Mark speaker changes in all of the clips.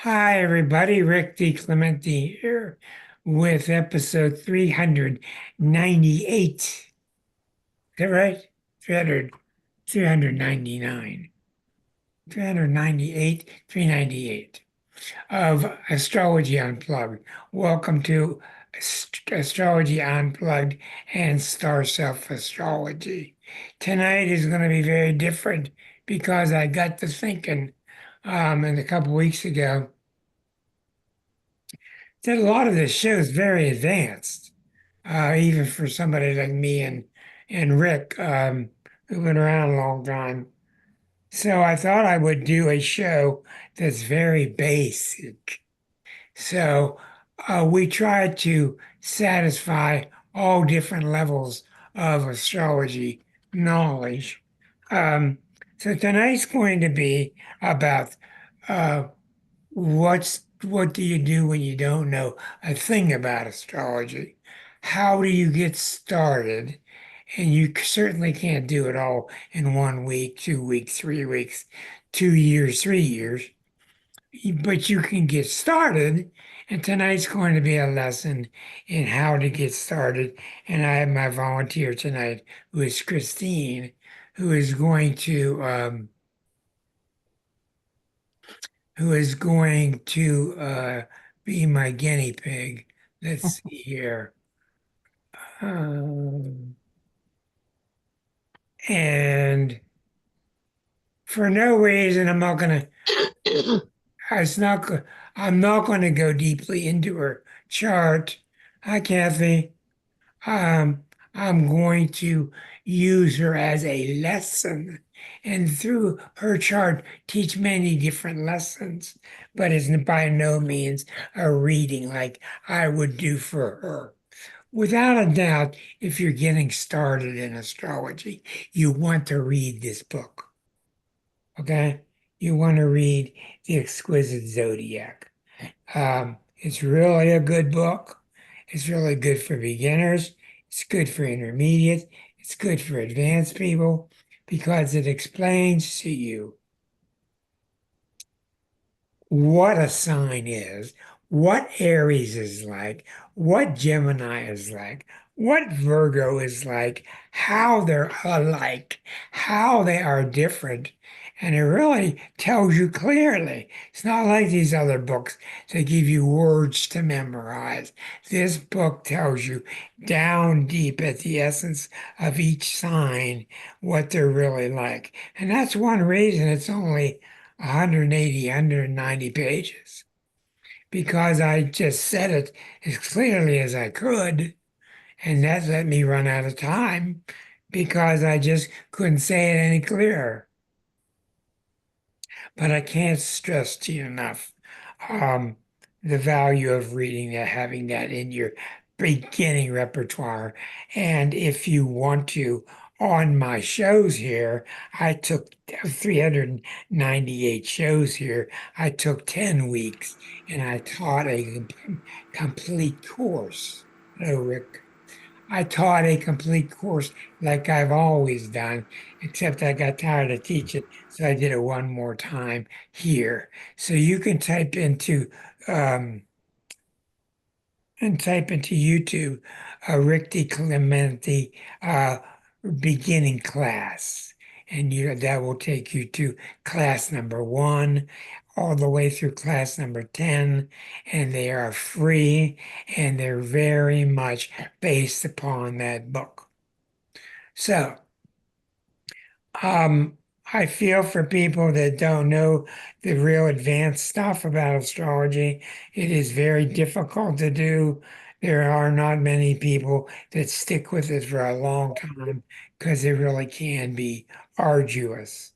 Speaker 1: Hi, everybody. Rick DiClemente here with episode 398. Is that right? 300, 399, 398, 398 of Astrology Unplugged. Welcome to Astrology Unplugged and Star Self Astrology. Tonight is going to be very different because I got to thinking and a couple weeks ago that a lot of this show is very advanced, even for somebody like me and Rick, who've been around a long time. So I thought I would do a show that's very basic. So we try to satisfy all different levels of astrology knowledge. Um, so tonight's going to be about uh, what do you do when you don't know a thing about astrology? How do you get started? And you certainly can't do it all in 1 week, 2 weeks, 3 weeks, 2 years, 3 years. But you can get started. And tonight's going to be a lesson in how to get started. And I have my volunteer tonight, who is Christine, who is going to be my guinea pig. Let's see here. Um, and for no reason, it's not, go- I'm not going to go deeply into her chart. Hi, Kathy. Um, I'm going to use her as a lesson and through her chart teach many different lessons, but it's by no means a reading like I would do for her. Without a doubt, if you're getting started in astrology, you want to read this book, okay? You want to read The Exquisite Zodiac. It's really a good book. It's really good for beginners. It's good for intermediate. It's good for advanced people because it explains to you what a sign is, what Aries is like, what Gemini is like, what Virgo is like, how they're alike, how they are different. And it really tells you clearly. It's not like these other books that give you words to memorize. This book tells you down deep at the essence of each sign what they're really like. And that's one reason it's only 180, 190 pages because I just said it as clearly as I could. And that let me run out of time because I just couldn't say it any clearer. But I can't stress to you enough um, the value of reading that, having that in your beginning repertoire. And if you want to, on my shows here, I took 398 shows here. I took 10 weeks and I taught a complete course. Hello, Rick. I taught a complete course like I've always done, except I got tired of teaching, so I did it one more time here. So you can um, type into YouTube, Rick DiClemente uh, beginning class, and that will take you to class number 1 all the way through class number 10, and they are free and they're very much based upon that book. So, um, I feel for people that don't know the real advanced stuff about astrology. It is very difficult to do. There are not many people that stick with it for a long time because it really can be arduous.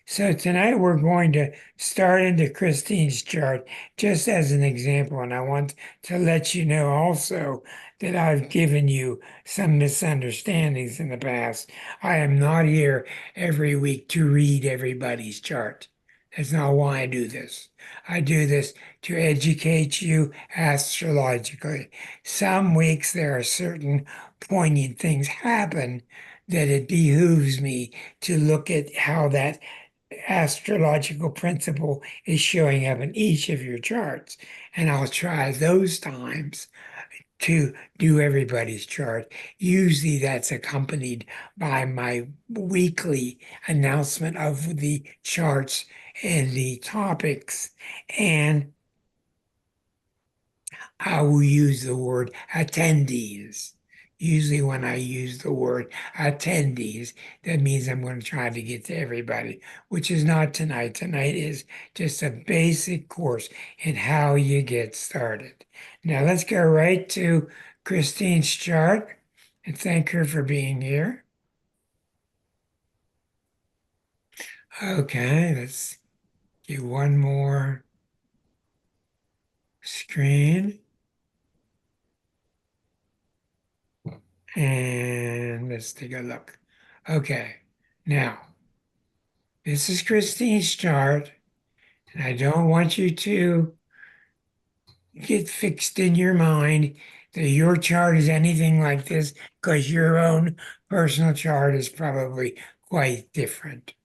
Speaker 1: So tonight we're going to start into Christine's chart just as an example, and I want to let you know also that I've given you some misunderstandings in the past. I am not here every week to read everybody's chart. That's not why I do this. I do this to educate you astrologically. Some weeks there are certain poignant things happen that it behooves me to look at how that astrological principle is showing up in each of your charts. And I'll try those times to do everybody's chart. Usually that's accompanied by my weekly announcement of the charts and the topics. And I will use the word attendees. Usually, when I use the word attendees, that means I'm going to try to get to everybody, which is not tonight. Tonight is just a basic course in how you get started. Now, let's go right to Christine's chart and thank her for being here. Okay, let's get one more screen and let's take a look. Okay, now. This is Christine's chart, and I don't want you to get fixed in your mind that your chart is anything like this because your own personal chart is probably quite different.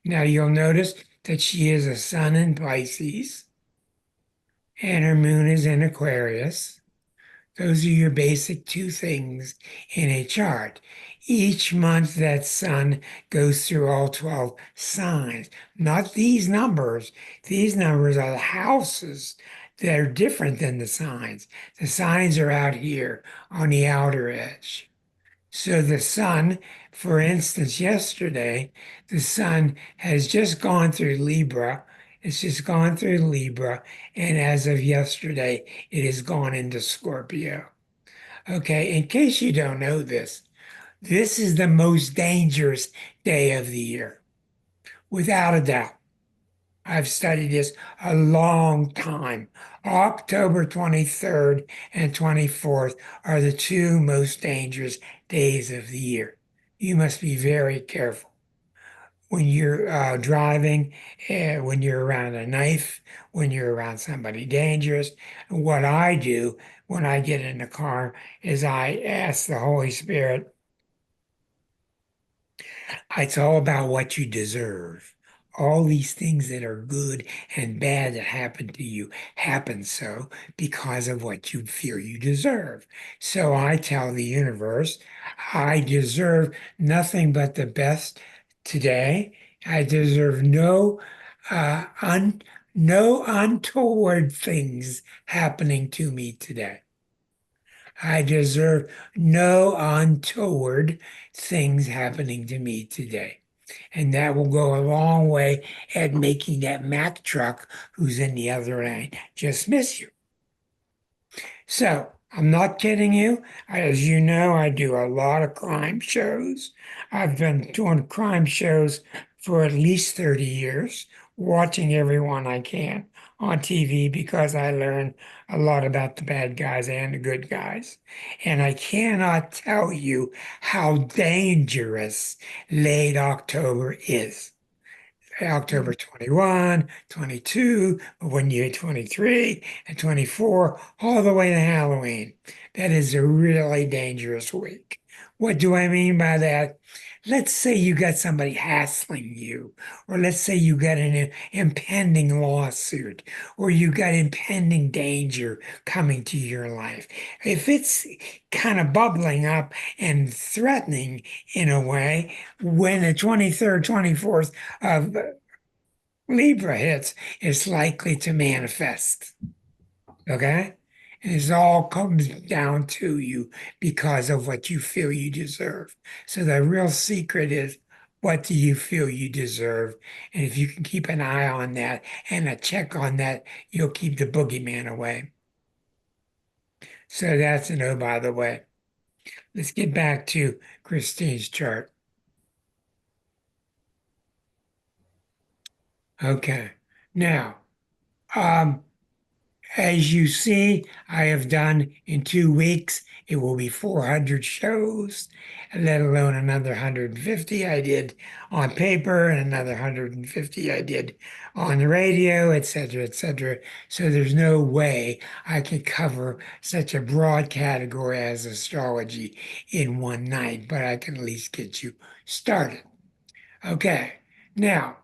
Speaker 1: Now, you'll notice that she is a sun in Pisces and her moon is in Aquarius. Those are your basic two things in a chart. Each month that sun goes through all 12 signs, not these numbers. These numbers are the houses that are different than the signs. The signs are out here on the outer edge. So the sun, for instance, yesterday, the sun has just gone through Libra. It's just gone through Libra. And as of yesterday, it has gone into Scorpio. Okay, in case you don't know this, this is the most dangerous day of the year, without a doubt. I've studied this a long time. October 23rd and 24th are the two most dangerous days of the year. You must be very careful when you're driving, when you're around a knife, when you're around somebody dangerous. What I do when I get in the car is I ask the Holy Spirit, it's all about what you deserve. All these things that are good and bad that happen to you happen so because of what you feel you deserve. So I tell the universe, I deserve nothing but the best today. I deserve uh, un, no untoward things happening to me today. I deserve no untoward things happening to me today. And that will go a long way at making that Mack truck who's in the other lane just miss you. So I'm not kidding you. As you know, I do a lot of crime shows. I've been doing crime shows for at least 30 years, watching everyone I can on TV because I learn a lot about the bad guys and the good guys. And I cannot tell you how dangerous late October is. October 21, 22, when you're 23 and 24, all the way to Halloween. That is a really dangerous week. What do I mean by that? Let's say you got somebody hassling you, or let's say you got an impending lawsuit, or you got impending danger coming to your life. If it's kind of bubbling up and threatening in a way, when the 23rd, 24th of Libra hits, it's likely to manifest. Okay? And it all comes down to you because of what you feel you deserve. So the real secret is, what do you feel you deserve? And if you can keep an eye on that and a check on that, you'll keep the boogeyman away. So that's a no, by the way. Let's get back to Christine's chart. Okay. Now, um, as you see, I have done in 2 weeks, it will be 400 shows, let alone another 150 I did on paper and another 150 I did on the radio, et cetera, et cetera. So there's no way I could cover such a broad category as astrology in one night, but I can at least get you started. Okay, now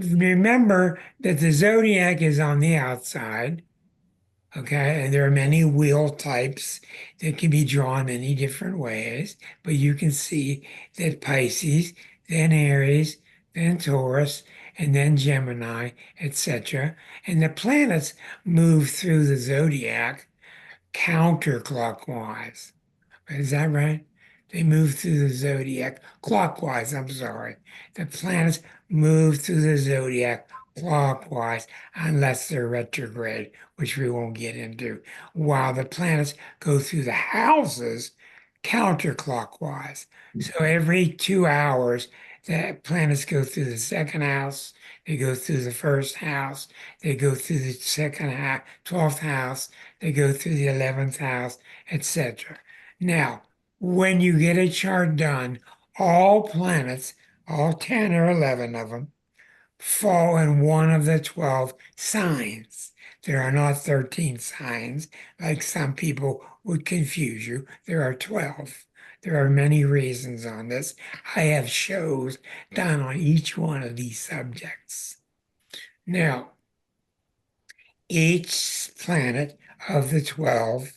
Speaker 1: remember that the zodiac is on the outside, okay, and there are many wheel types that can be drawn many different ways, but you can see that Pisces, then Aries, then Taurus, and then Gemini, etc. And the planets move through the zodiac counterclockwise. Is that right? They move through the zodiac clockwise. I'm sorry. The planets move through the zodiac clockwise unless they're retrograde, which we won't get into, while the planets go through the houses counterclockwise. So every 2 hours, the planets go through the second house, they go through the first house, they go through the second house, 12th house, they go through the 11th house, etc. Now, when you get a chart done, all planets, all 10 or 11 of them, fall in one of the 12 signs. There are not 13 signs, like some people would confuse you. There are 12. There are many reasons on this. I have shows done on each one of these subjects. Now, each planet of the 12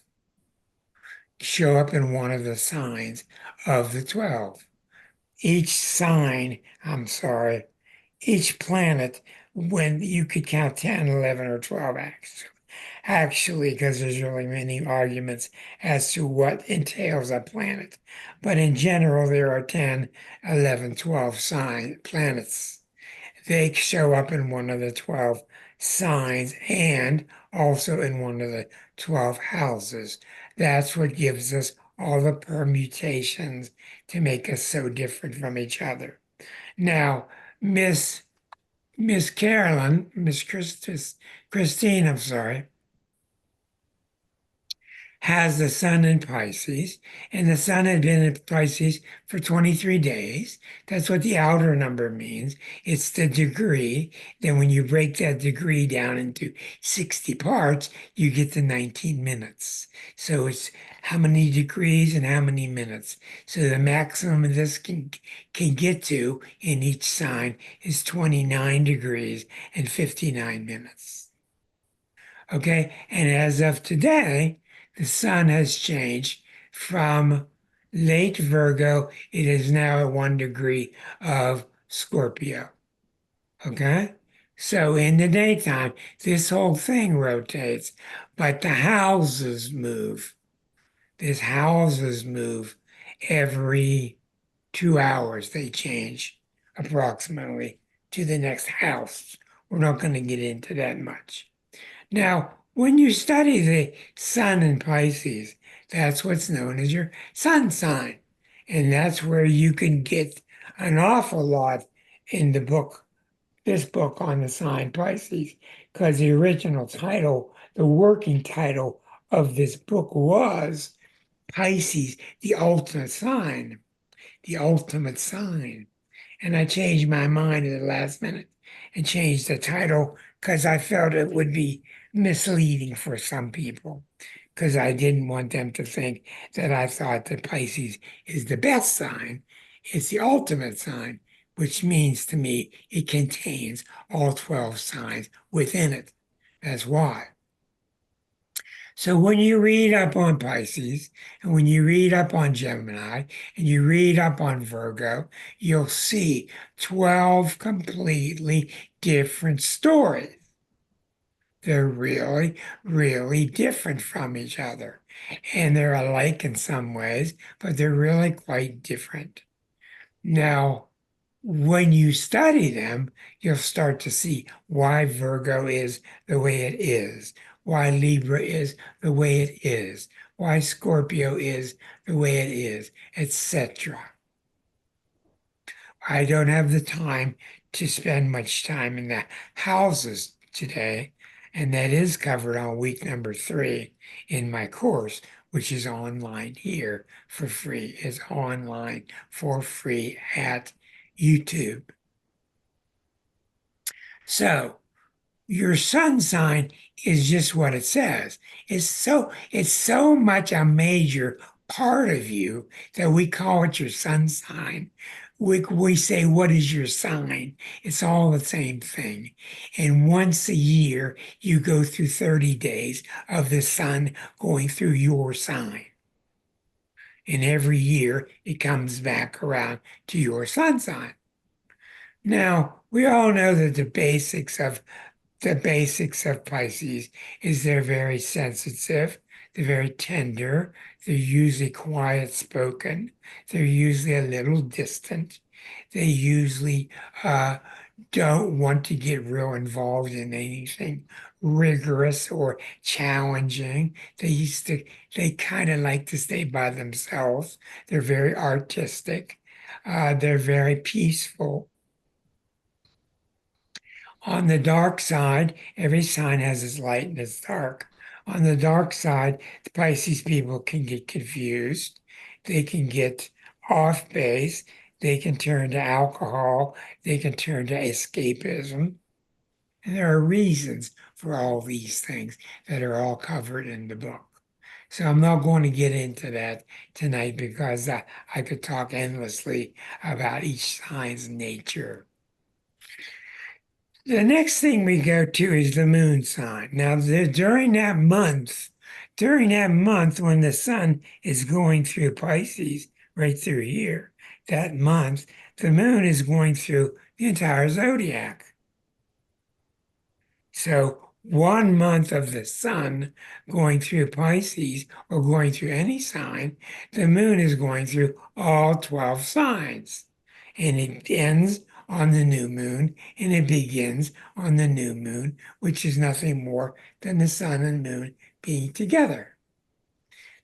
Speaker 1: show up in one of the signs of the 12. Each sign, I'm sorry, each planet, when you could count 10, 11, or 12 actually, because there's really many arguments as to what entails a planet. But in general, there are 10, 11, 12 planets. They show up in one of the 12 signs and also in one of the 12 houses. That's what gives us all the permutations to make us so different from each other. Now, Miss Miss Carolyn, Christine, I'm sorry, has the sun in Pisces, and the sun had been in Pisces for 23 days. That's what the outer number means. It's the degree. Then when you break that degree down into 60 parts, you get the 19 minutes. So it's how many degrees and how many minutes. So the maximum this can get to in each sign is 29 degrees and 59 minutes. Okay, and as of today, the sun has changed from late Virgo, it is now at 1 degree of Scorpio. Okay, so in the daytime, this whole thing rotates, but the houses move. These houses move every 2 hours, they change approximately to the next house. We're not going to get into that much. Now, when you study the sun in Pisces, that's what's known as your sun sign. And that's where you can get an awful lot in the book, this book on the sign Pisces, because the original title, the working title of this book was Pisces, the ultimate sign, the ultimate sign. And I changed my mind at the last minute and changed the title because I felt it would be misleading for some people because I didn't want them to think that I thought that Pisces is the best sign. It's the ultimate sign, which means to me it contains all 12 signs within it. That's why. So when you read up on Pisces and when you read up on Gemini and you read up on Virgo, you'll see 12 completely different stories. They're really, really different from each other. And they're alike in some ways, but they're really quite different. Now, when you study them, you'll start to see why Virgo is the way it is, why Libra is the way it is, why Scorpio is the way it is, etc. I don't have the time to spend much time in the houses today, and that is covered on week number 3 in my course, which is online here for free, is online for free at YouTube. So your sun sign is just what it says. It's so much a major part of you that we call it your sun sign. we say, what is your sign? It's all the same thing. And once a year, you go through 30 days of the sun going through your sign. And every year it comes back around to your sun sign. Now, we all know that the basics of Pisces is they're very sensitive, they're very tender, they're usually quiet spoken, they're usually a little distant, they usually uh, don't want to get real involved in anything rigorous or challenging. They kind of like to stay by themselves. They're very artistic. They're very peaceful. On the dark side, every sign has its light and its dark. On the dark side, the Pisces people can get confused. They can get off base. They can turn to alcohol. They can turn to escapism. And there are reasons for all these things that are all covered in the book. So I'm not going to get into that tonight because I could talk endlessly about each sign's nature. The next thing we go to is the moon sign. Now, during that month when the sun is going through Pisces, right through here, that month, the moon is going through the entire zodiac. So 1 month of the sun going through Pisces or going through any sign, the moon is going through all 12 signs. And it ends on the new moon and it begins on the new moon, which is nothing more than the sun and moon being together.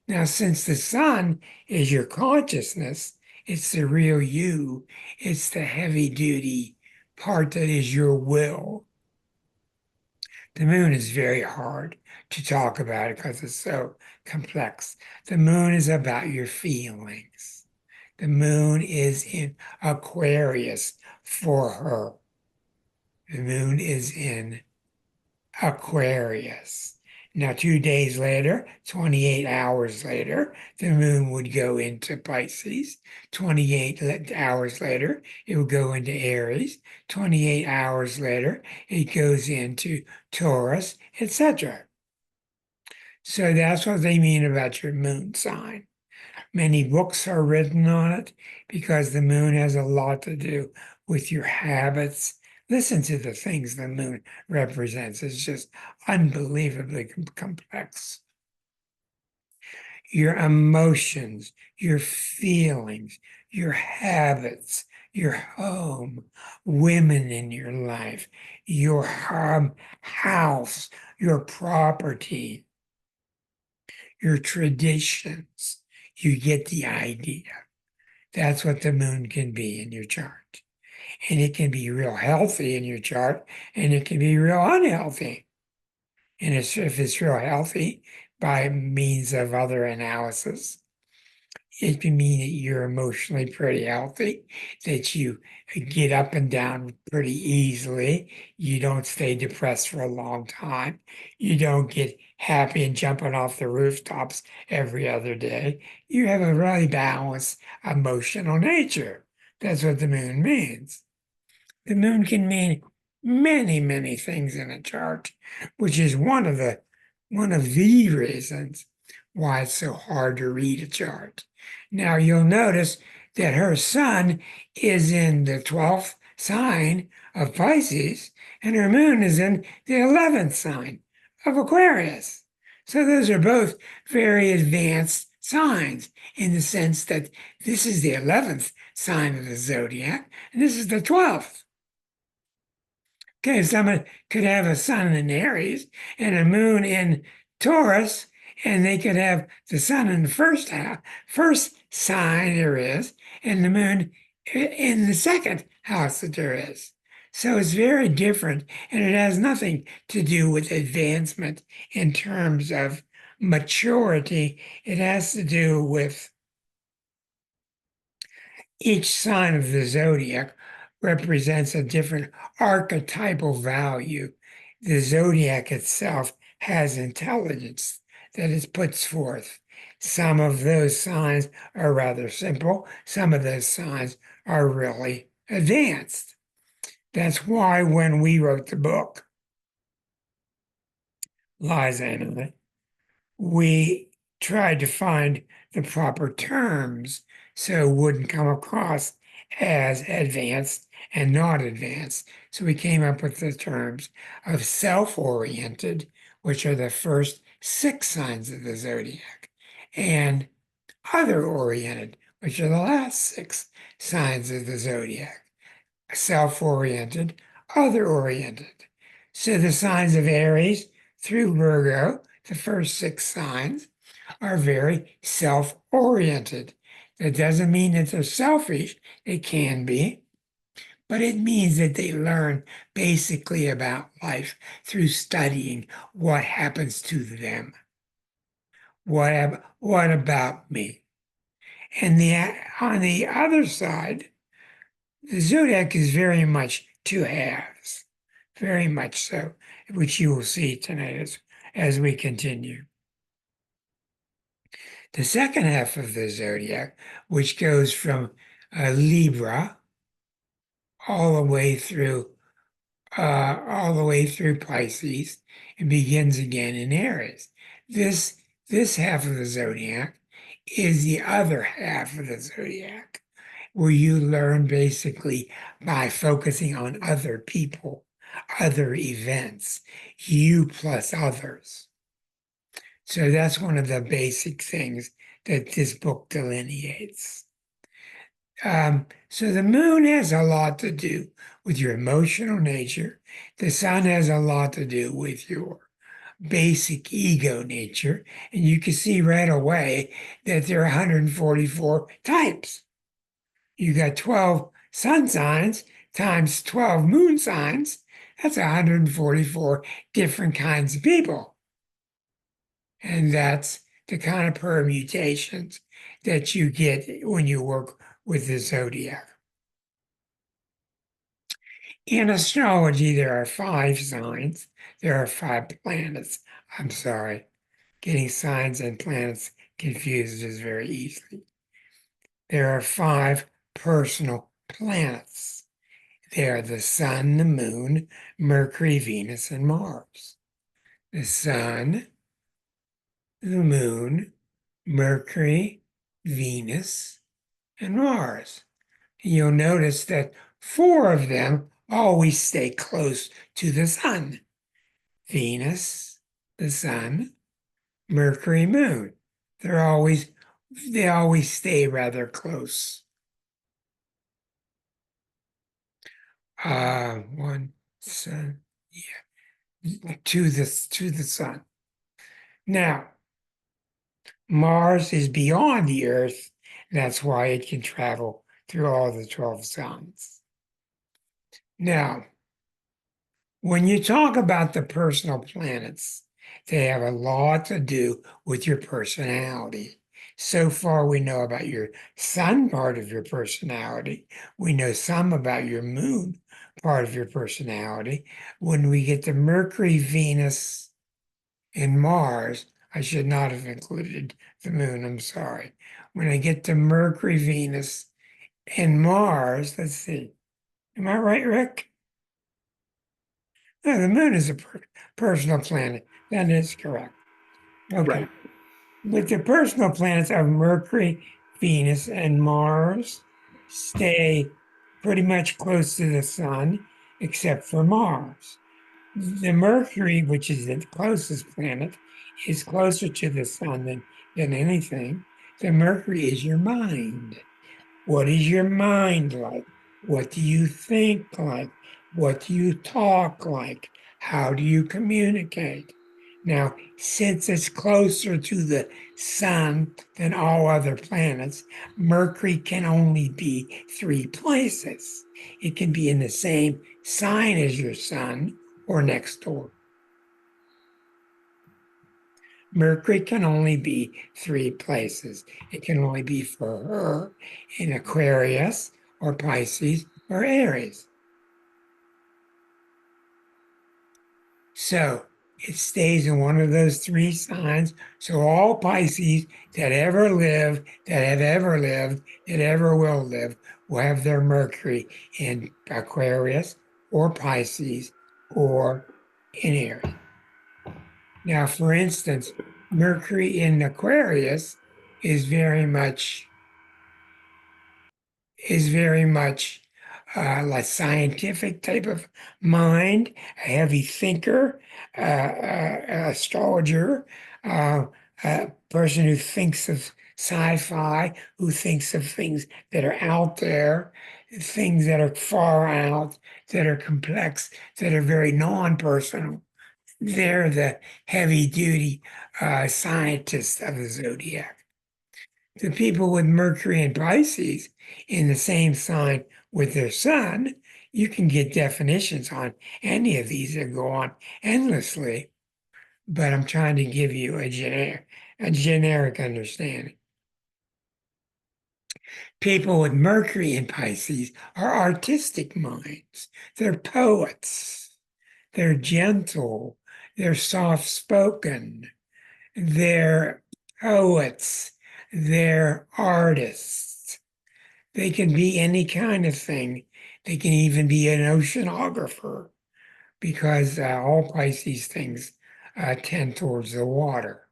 Speaker 1: Now, since the sun is your consciousness, it's the real you, it's the heavy duty part that is your will. The moon is very hard to talk about because it's so complex. The moon is about your feelings. The moon is in Aquarius for her. The moon is in Aquarius. Now, 2 days later, 28 hours later, the moon would go into Pisces. 28 hours later, it would go into Aries. 28 hours later, it goes into Taurus, etc. So that's what they mean about your moon sign. Many books are written on it because the moon has a lot to do with your habits. Listen to the things the moon represents. It's just unbelievably complex. Your emotions, your feelings, your habits, your home, women in your life, your house, your property, your traditions. You get the idea. That's what the moon can be in your chart. And it can be real healthy in your chart, and it can be real unhealthy. And if it's real healthy by means of other analysis, it can mean that you're emotionally pretty healthy, that you get up and down pretty easily. You don't stay depressed for a long time. You don't get happy and jumping off the rooftops every other day. You have a really balanced emotional nature. That's what the moon means. The moon can mean many, many things in a chart, which is one of the reasons why it's so hard to read a chart. Now you'll notice that her sun is in the 12th sign of Pisces, and her moon is in the 11th sign of Aquarius. So those are both very advanced signs in the sense that this is the 11th sign of the zodiac, and this is the 12th. Okay, someone could have a sun in Aries and a moon in Taurus, and they could have the sun in the first sign there is, and the moon in the second house that there is. So it's very different, and it has nothing to do with advancement in terms of maturity. It has to do with each sign of the zodiac represents a different archetypal value. The zodiac itself has intelligence that it puts forth. Some of those signs are rather simple, some of those signs are really advanced. That's why when we wrote the book, Liza and I, we tried to find the proper terms so it wouldn't come across as advanced and not advanced. So we came up with the terms of self-oriented, which are the first six signs of the zodiac, and other-oriented, which are the last six signs of the zodiac. Self-oriented, other-oriented. So the signs of Aries through Virgo, the first six signs, are very self-oriented. That doesn't mean that they're selfish. They can be, but it means that they learn basically about life through studying what happens to them. What about me? And on the other side, the zodiac is very much two halves, very much so, which you will see tonight as we continue. The second half of the zodiac, which goes from Libra all the way through Pisces and begins again in Aries. This this half of the zodiac is the other half of the zodiac, where you learn basically by focusing on other people, other events, you plus others. So that's one of the basic things that this book delineates. So the moon has a lot to do with your emotional nature. The sun has a lot to do with your basic ego nature. And you can see right away that there are 144 types. You got 12 sun signs times 12 moon signs. That's 144 different kinds of people. And that's the kind of permutations that you get when you work with the zodiac. In astrology, there are 5 signs. There are 5 planets. I'm sorry, getting signs and planets confused is very easy. There are 5 personal planets. They are the sun, the moon, Mercury, Venus, and Mars. The sun, the moon, Mercury, Venus, and Mars. You'll notice that 4 of them always stay close to the sun. Venus, the sun, Mercury, moon. They always stay rather close. One sun, yeah, to the sun. Now, Mars is beyond the Earth. That's why it can travel through all the 12 signs. Now, when you talk about the personal planets, they have a lot to do with your personality. So far, we know about your sun part of your personality. We know some about your moon part of your personality. When we get to Mercury, Venus, and Mars, I should not have included the moon, I'm sorry. When I get to Mercury, Venus, and Mars, let's see. Am I right, Rick? No, the moon is a personal planet. That is correct. Okay.
Speaker 2: Right.
Speaker 1: But the personal planets of Mercury, Venus, and Mars stay pretty much close to the sun, except for Mars. The Mercury, which is the closest planet, is closer to the sun than anything. The Mercury is your mind. What is your mind like? What do you think like? What do you talk like? How do you communicate? Now, since it's closer to the sun than all other planets, Mercury can only be 3 places. It can be in the same sign as your sun or next door. Mercury can only be 3 places. It can only be for her in Aquarius or Pisces or Aries. So it stays in one of those 3 signs. So all Pisces that ever live, that have ever lived, that ever will live, will have their Mercury in Aquarius or Pisces or in Aries. Now, for instance, Mercury in Aquarius is very much is very much a scientific type of mind, a heavy thinker, astrologer, a person who thinks of sci-fi, who thinks of things that are out there, things that are far out, that are complex, that are very non-personal. They're the heavy-duty scientists of the zodiac. The people with Mercury and Pisces in the same sign with their sun, you can get definitions on any of these that go on endlessly, but I'm trying to give you a generic understanding. People with Mercury in Pisces are artistic minds. They're poets. They're gentle. They're soft-spoken. They're poets. They're artists. They can be any kind of thing. They can even be an oceanographer because all Pisces things tend towards the water.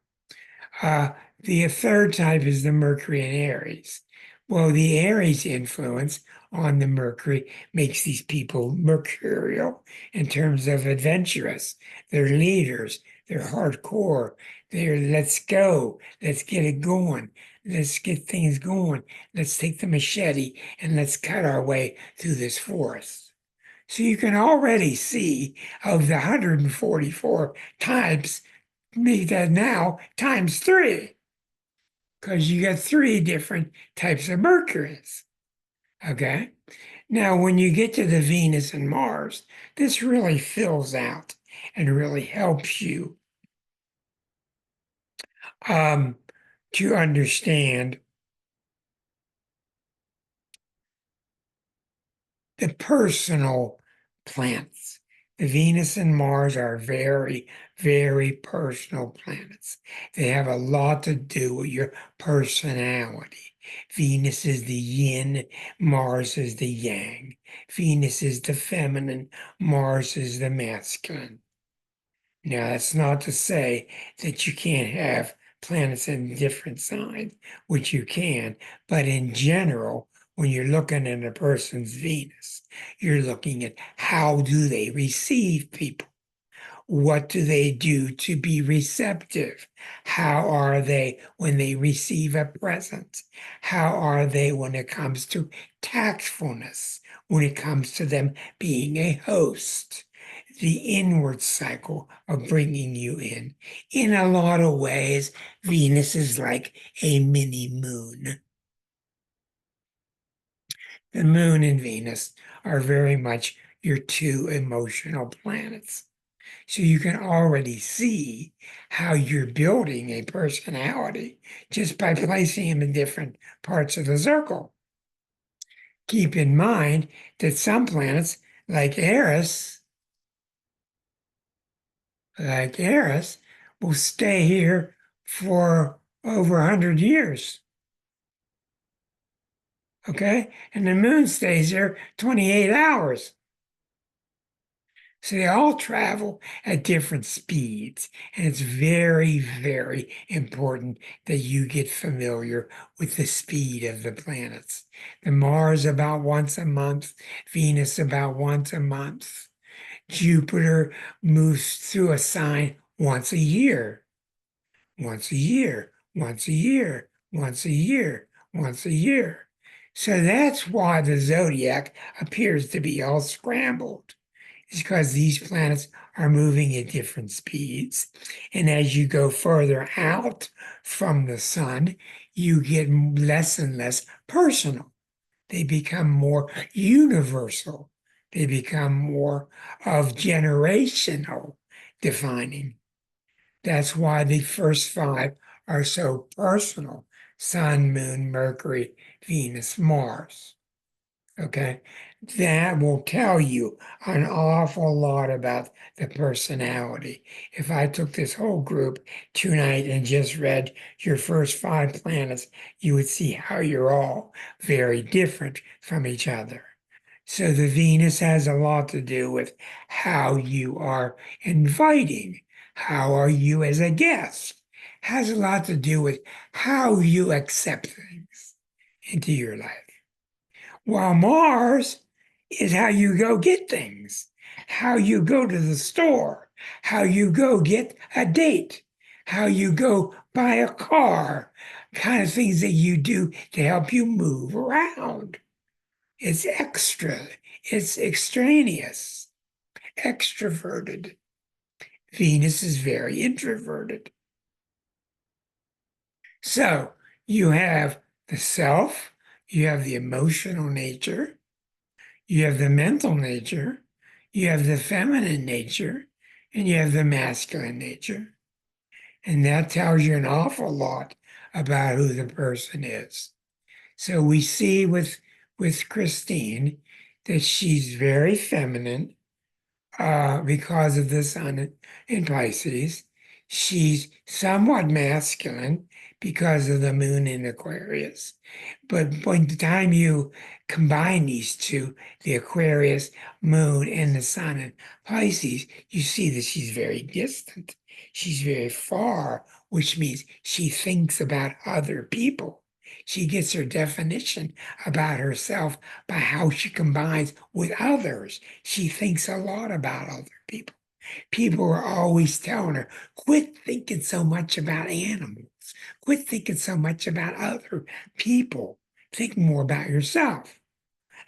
Speaker 1: Uh, the third type is the Mercury in Aries. Well, the Aries influence on the Mercury makes these people mercurial in terms of adventurous. They're leaders, they're hardcore, they're let's go, let's get it going, let's get things going, let's take the machete and let's cut our way through this forest. So you can already see of the 144 types, make that now times three, because you got three different types of Mercuries. Okay. Now, when you get to the Venus and Mars, this really fills out and really helps you um, to understand the personal planets. The Venus and Mars are very, very personal planets. They have a lot to do with your personality. Venus is the yin, Mars is the yang. Venus is the feminine, Mars is the masculine. Now, that's not to say that you can't have planets in different signs, which you can, but in general, when you're looking at a person's Venus, you're looking at how do they receive people? What do they do to be receptive? How are they when they receive a present? How are they when it comes to tactfulness? When it comes to them being a host? The inward cycle of bringing you in. In a lot of ways, Venus is like a mini moon. The moon and Venus are very much your two emotional planets. So you can already see how you're building a personality just by placing them in different parts of the circle. Keep in mind that some planets, like Eris, will stay here for over 100 years. Okay? And the moon stays there 28 hours. So they all travel at different speeds. And it's very, very important that you get familiar with the speed of the planets. The Mars about once a month, Venus about once a month. Jupiter moves through a sign once a year, once a year, once a year, once a year, once a year. So that's why the zodiac appears to be all scrambled is because these planets are moving at different speeds. And as you go further out from the sun, you get less and less personal. They become more universal. They become more of generational defining. That's why the first five are so personal: Sun, Moon, Mercury, Venus, Mars. Okay, that will tell you an awful lot about the personality. If I took this whole group tonight and just read your first five planets, you would see how you're all very different from each other. So the Venus has a lot to do with how you are inviting. How are you as a guest? Has a lot to do with how you accept things into your life. While Mars is how you go get things, how you go to the store, how you go get a date, how you go buy a car, kind of things that you do to help you move around. It's extra, it's extraneous, extroverted. Venus is very introverted. So you have the self, you have the emotional nature, you have the mental nature, you have the feminine nature, and you have the masculine nature. And that tells you an awful lot about who the person is. So we see with Christine that she's very feminine because of the sun in Pisces. She's somewhat masculine because of the moon in Aquarius. But by the time you combine these two, the Aquarius moon and the sun in Pisces, you see that she's very distant. She's very far, which means she thinks about other people. She gets her definition about herself by how she combines with others. She thinks a lot about other people. People are always telling her, quit thinking so much about animals. Quit thinking so much about other people. Think more about yourself.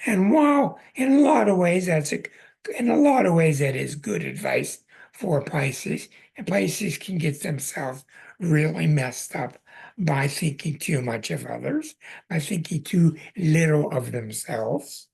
Speaker 1: And while in a lot of ways in a lot of ways that is good advice for Pisces, and Pisces can get themselves really messed up by thinking too much of others, by thinking too little of themselves.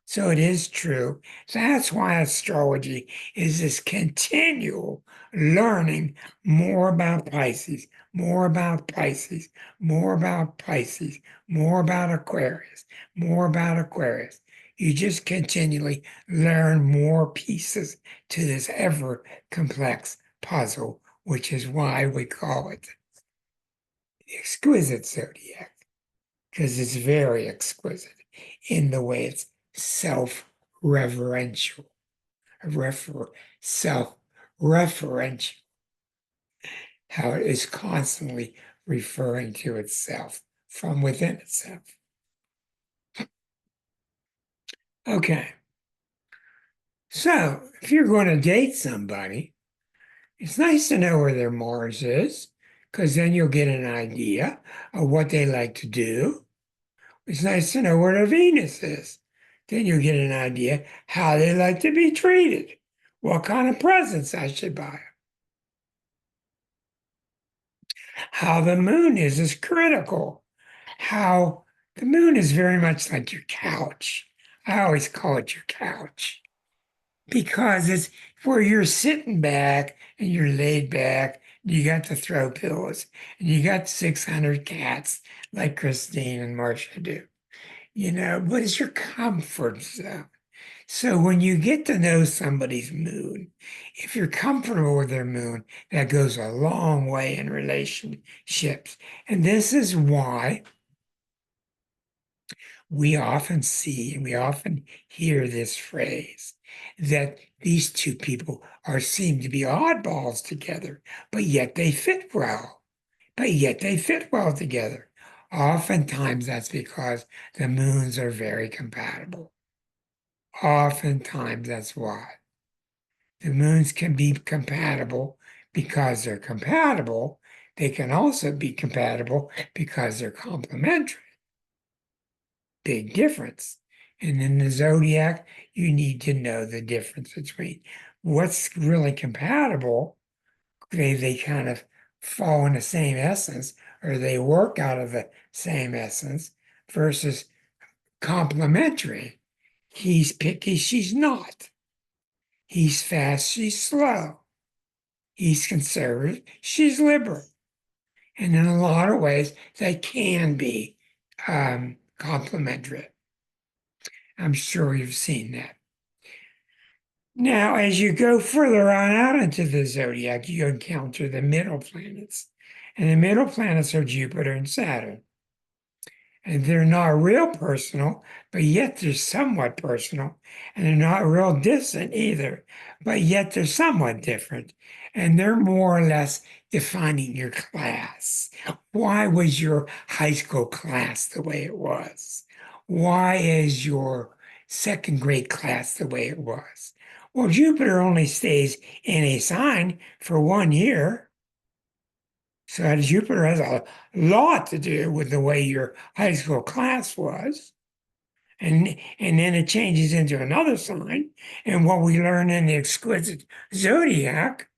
Speaker 1: So it is true. That's why astrology is this continual learning more about Pisces, more about Pisces, more about Pisces, more about Aquarius, more about Aquarius. You just continually learn more pieces to this ever complex puzzle, which is why we call it the exquisite zodiac, because it's very exquisite in the way it's self-referential, refer, self-referential, how it is constantly referring to itself from within itself. Okay, so if you're going to date somebody, it's nice to know where their Mars is, because then you'll get an idea of what they like to do. It's nice to know where their Venus is. Then you'll get an idea how they like to be treated, what kind of presents I should buy. How the moon is critical. How the moon is very much like your couch. I always call it your couch because it's where you're sitting back and you're laid back. You got the throw pillows and you got 600 cats like Christine and Marcia do. What is your comfort zone? So when you get to know somebody's moon, if you're comfortable with their moon, that goes a long way in relationships. And this is why we often see and we often hear this phrase that these two people are seem to be oddballs together, but yet they fit well. But yet they fit well together. Oftentimes that's because the moons are very compatible. Oftentimes that's why. The moons can be compatible because they're compatible. They can also be compatible because they're complementary. Big difference. And in the zodiac, you need to know the difference between what's really compatible. They kind of fall in the same essence, or they work out of the same essence, versus complementary. He's picky, she's not. He's fast, she's slow. He's conservative, she's liberal. And in a lot of ways, they can be complementary. I'm sure you've seen that. Now, as you go further on out into the zodiac, you encounter the middle planets. And the middle planets are Jupiter and Saturn. And they're not real personal, but yet they're somewhat personal. And they're not real distant either, but yet they're somewhat different. And they're more or less defining your class. Why was your high school class the way it was? Why is your second grade class the way it was? Well, Jupiter only stays in a sign for 1 year. So Jupiter has a lot to do with the way your high school class was. And then it changes into another sign. And what we learn in the exquisite zodiac,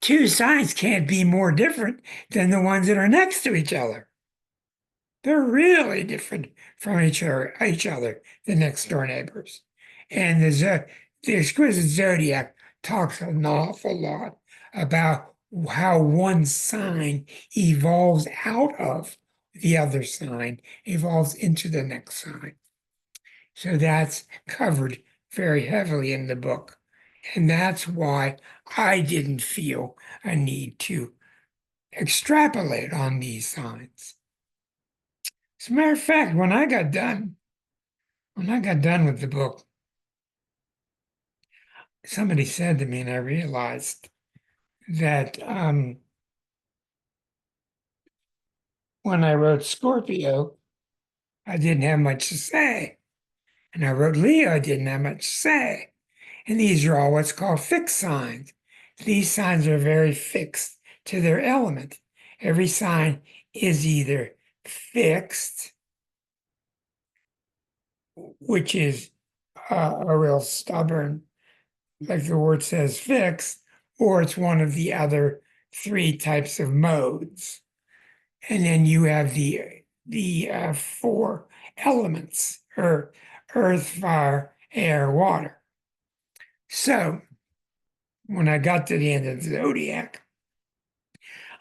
Speaker 1: two signs can't be more different than the ones that are next to each other. They're really different from each other, the next door neighbors. And the exquisite zodiac talks an awful lot about how one sign evolves out of the other sign, evolves into the next sign. So that's covered very heavily in the book. And that's why I didn't feel a need to extrapolate on these signs. As a matter of fact, when I got done with the book, somebody said to me, and I realized that when I wrote Scorpio, I didn't have much to say. And I wrote Leo, I didn't have much to say. And these are all what's called fixed signs. These signs are very fixed to their element. Every sign is either fixed, which is a real stubborn, like the word says, fixed, or it's one of the other three types of modes. And then you have the four elements, earth, fire, air, water. So when I got to the end of the zodiac,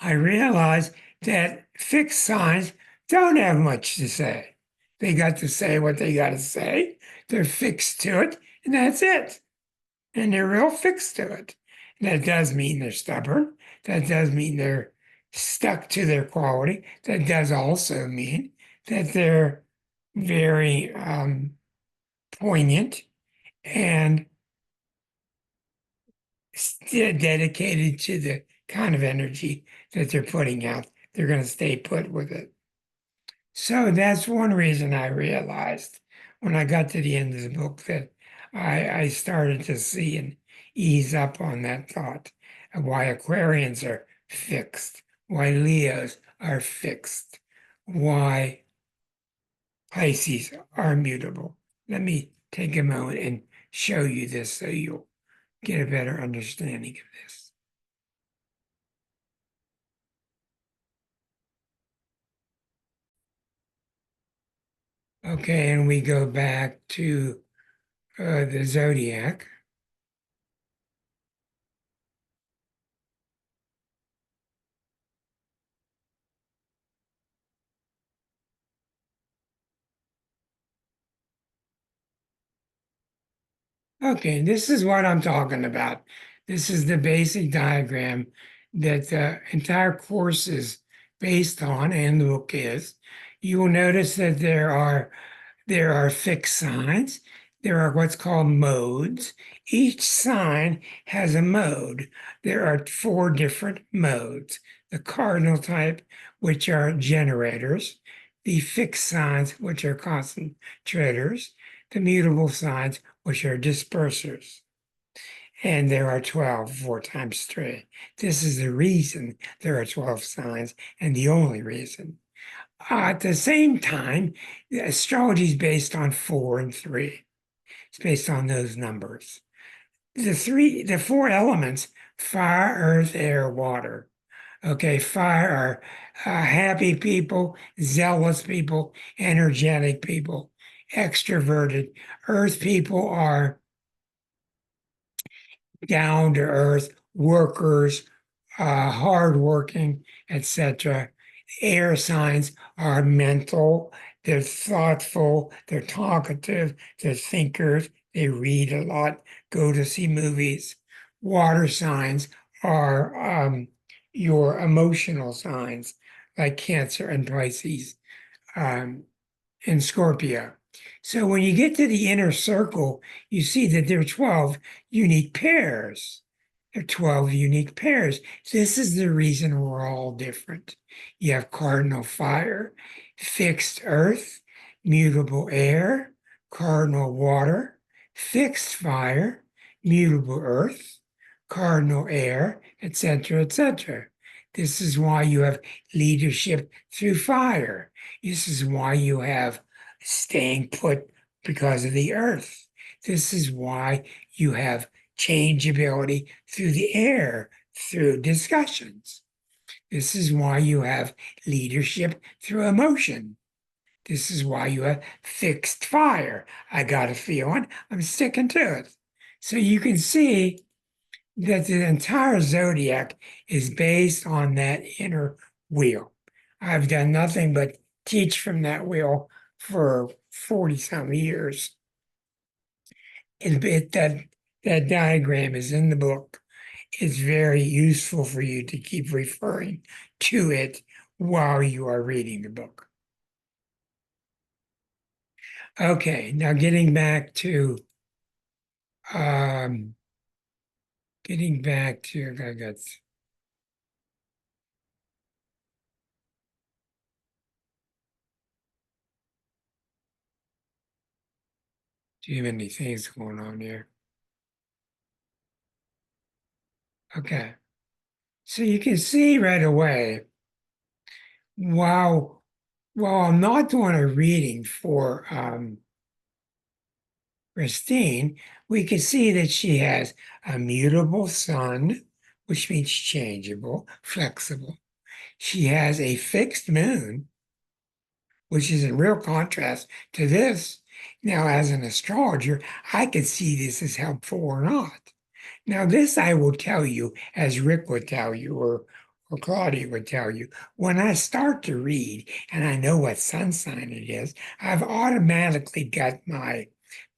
Speaker 1: I realized that fixed signs don't have much to say. They got to say what they got to say. They're fixed to it, and that's it. And they're real fixed to it. And that does mean they're stubborn. That does mean they're stuck to their quality. That does also mean that they're very poignant and dedicated to the kind of energy that they're putting out. They're going to stay put with it. So that's one reason I realized when I got to the end of the book that I started to see and ease up on that thought of why Aquarians are fixed, why Leos are fixed, why Pisces are mutable. Let me take a moment and show you this so you'll get a better understanding of this. Okay, and we go back to the zodiac. Okay, this is what I'm talking about. This is the basic diagram that the entire course is based on, and the book is. You will notice that there are fixed signs. There are what's called modes. Each sign has a mode. There are four different modes. The cardinal type, which are generators, the fixed signs, which are concentrators, the mutable signs, which are dispersers. And there are 12, 4 times 3. This is the reason there are 12 signs, and the only reason. At the same time, astrology is based on 4 and 3. It's based on those numbers. The four elements, fire, earth, air, water. Okay, fire are happy people, zealous people, energetic people, extroverted. Earth people are down to earth, workers, hardworking, etc. Air signs are mental, They're thoughtful, they're talkative, they're thinkers, they read a lot, go to see movies. Water signs are your emotional signs, like Cancer and Pisces. Um, in Scorpio. So when you get to the inner circle, you see that there are 12 unique pairs. There are 12 unique pairs. This is the reason we're all different. You have cardinal fire, fixed earth, mutable air, cardinal water, fixed fire, mutable earth, cardinal air, etc., etc. This is why you have leadership through fire. This is why you have staying put because of the earth. This is why you have changeability through the air, through discussions. This is why you have leadership through emotion. This is why you have fixed fire. I got a feeling, I'm sticking to it. So you can see that the entire zodiac is based on that inner wheel. I've done nothing but teach from that wheel for 40 some years. That diagram is in the book. It's very useful for you to keep referring to it while you are reading the book. Okay, now um getting back to I got too many things going on here. Okay. So you can see right away, while I'm not doing a reading for Christine, we can see that she has a mutable sun, which means changeable, flexible. She has a fixed moon, which is in real contrast to this. Now, as an astrologer, I could see this as helpful or not. Now, this I will tell you, as Rick would tell you, or Claudia would tell you, when I start to read and I know what sun sign it is, I've automatically got my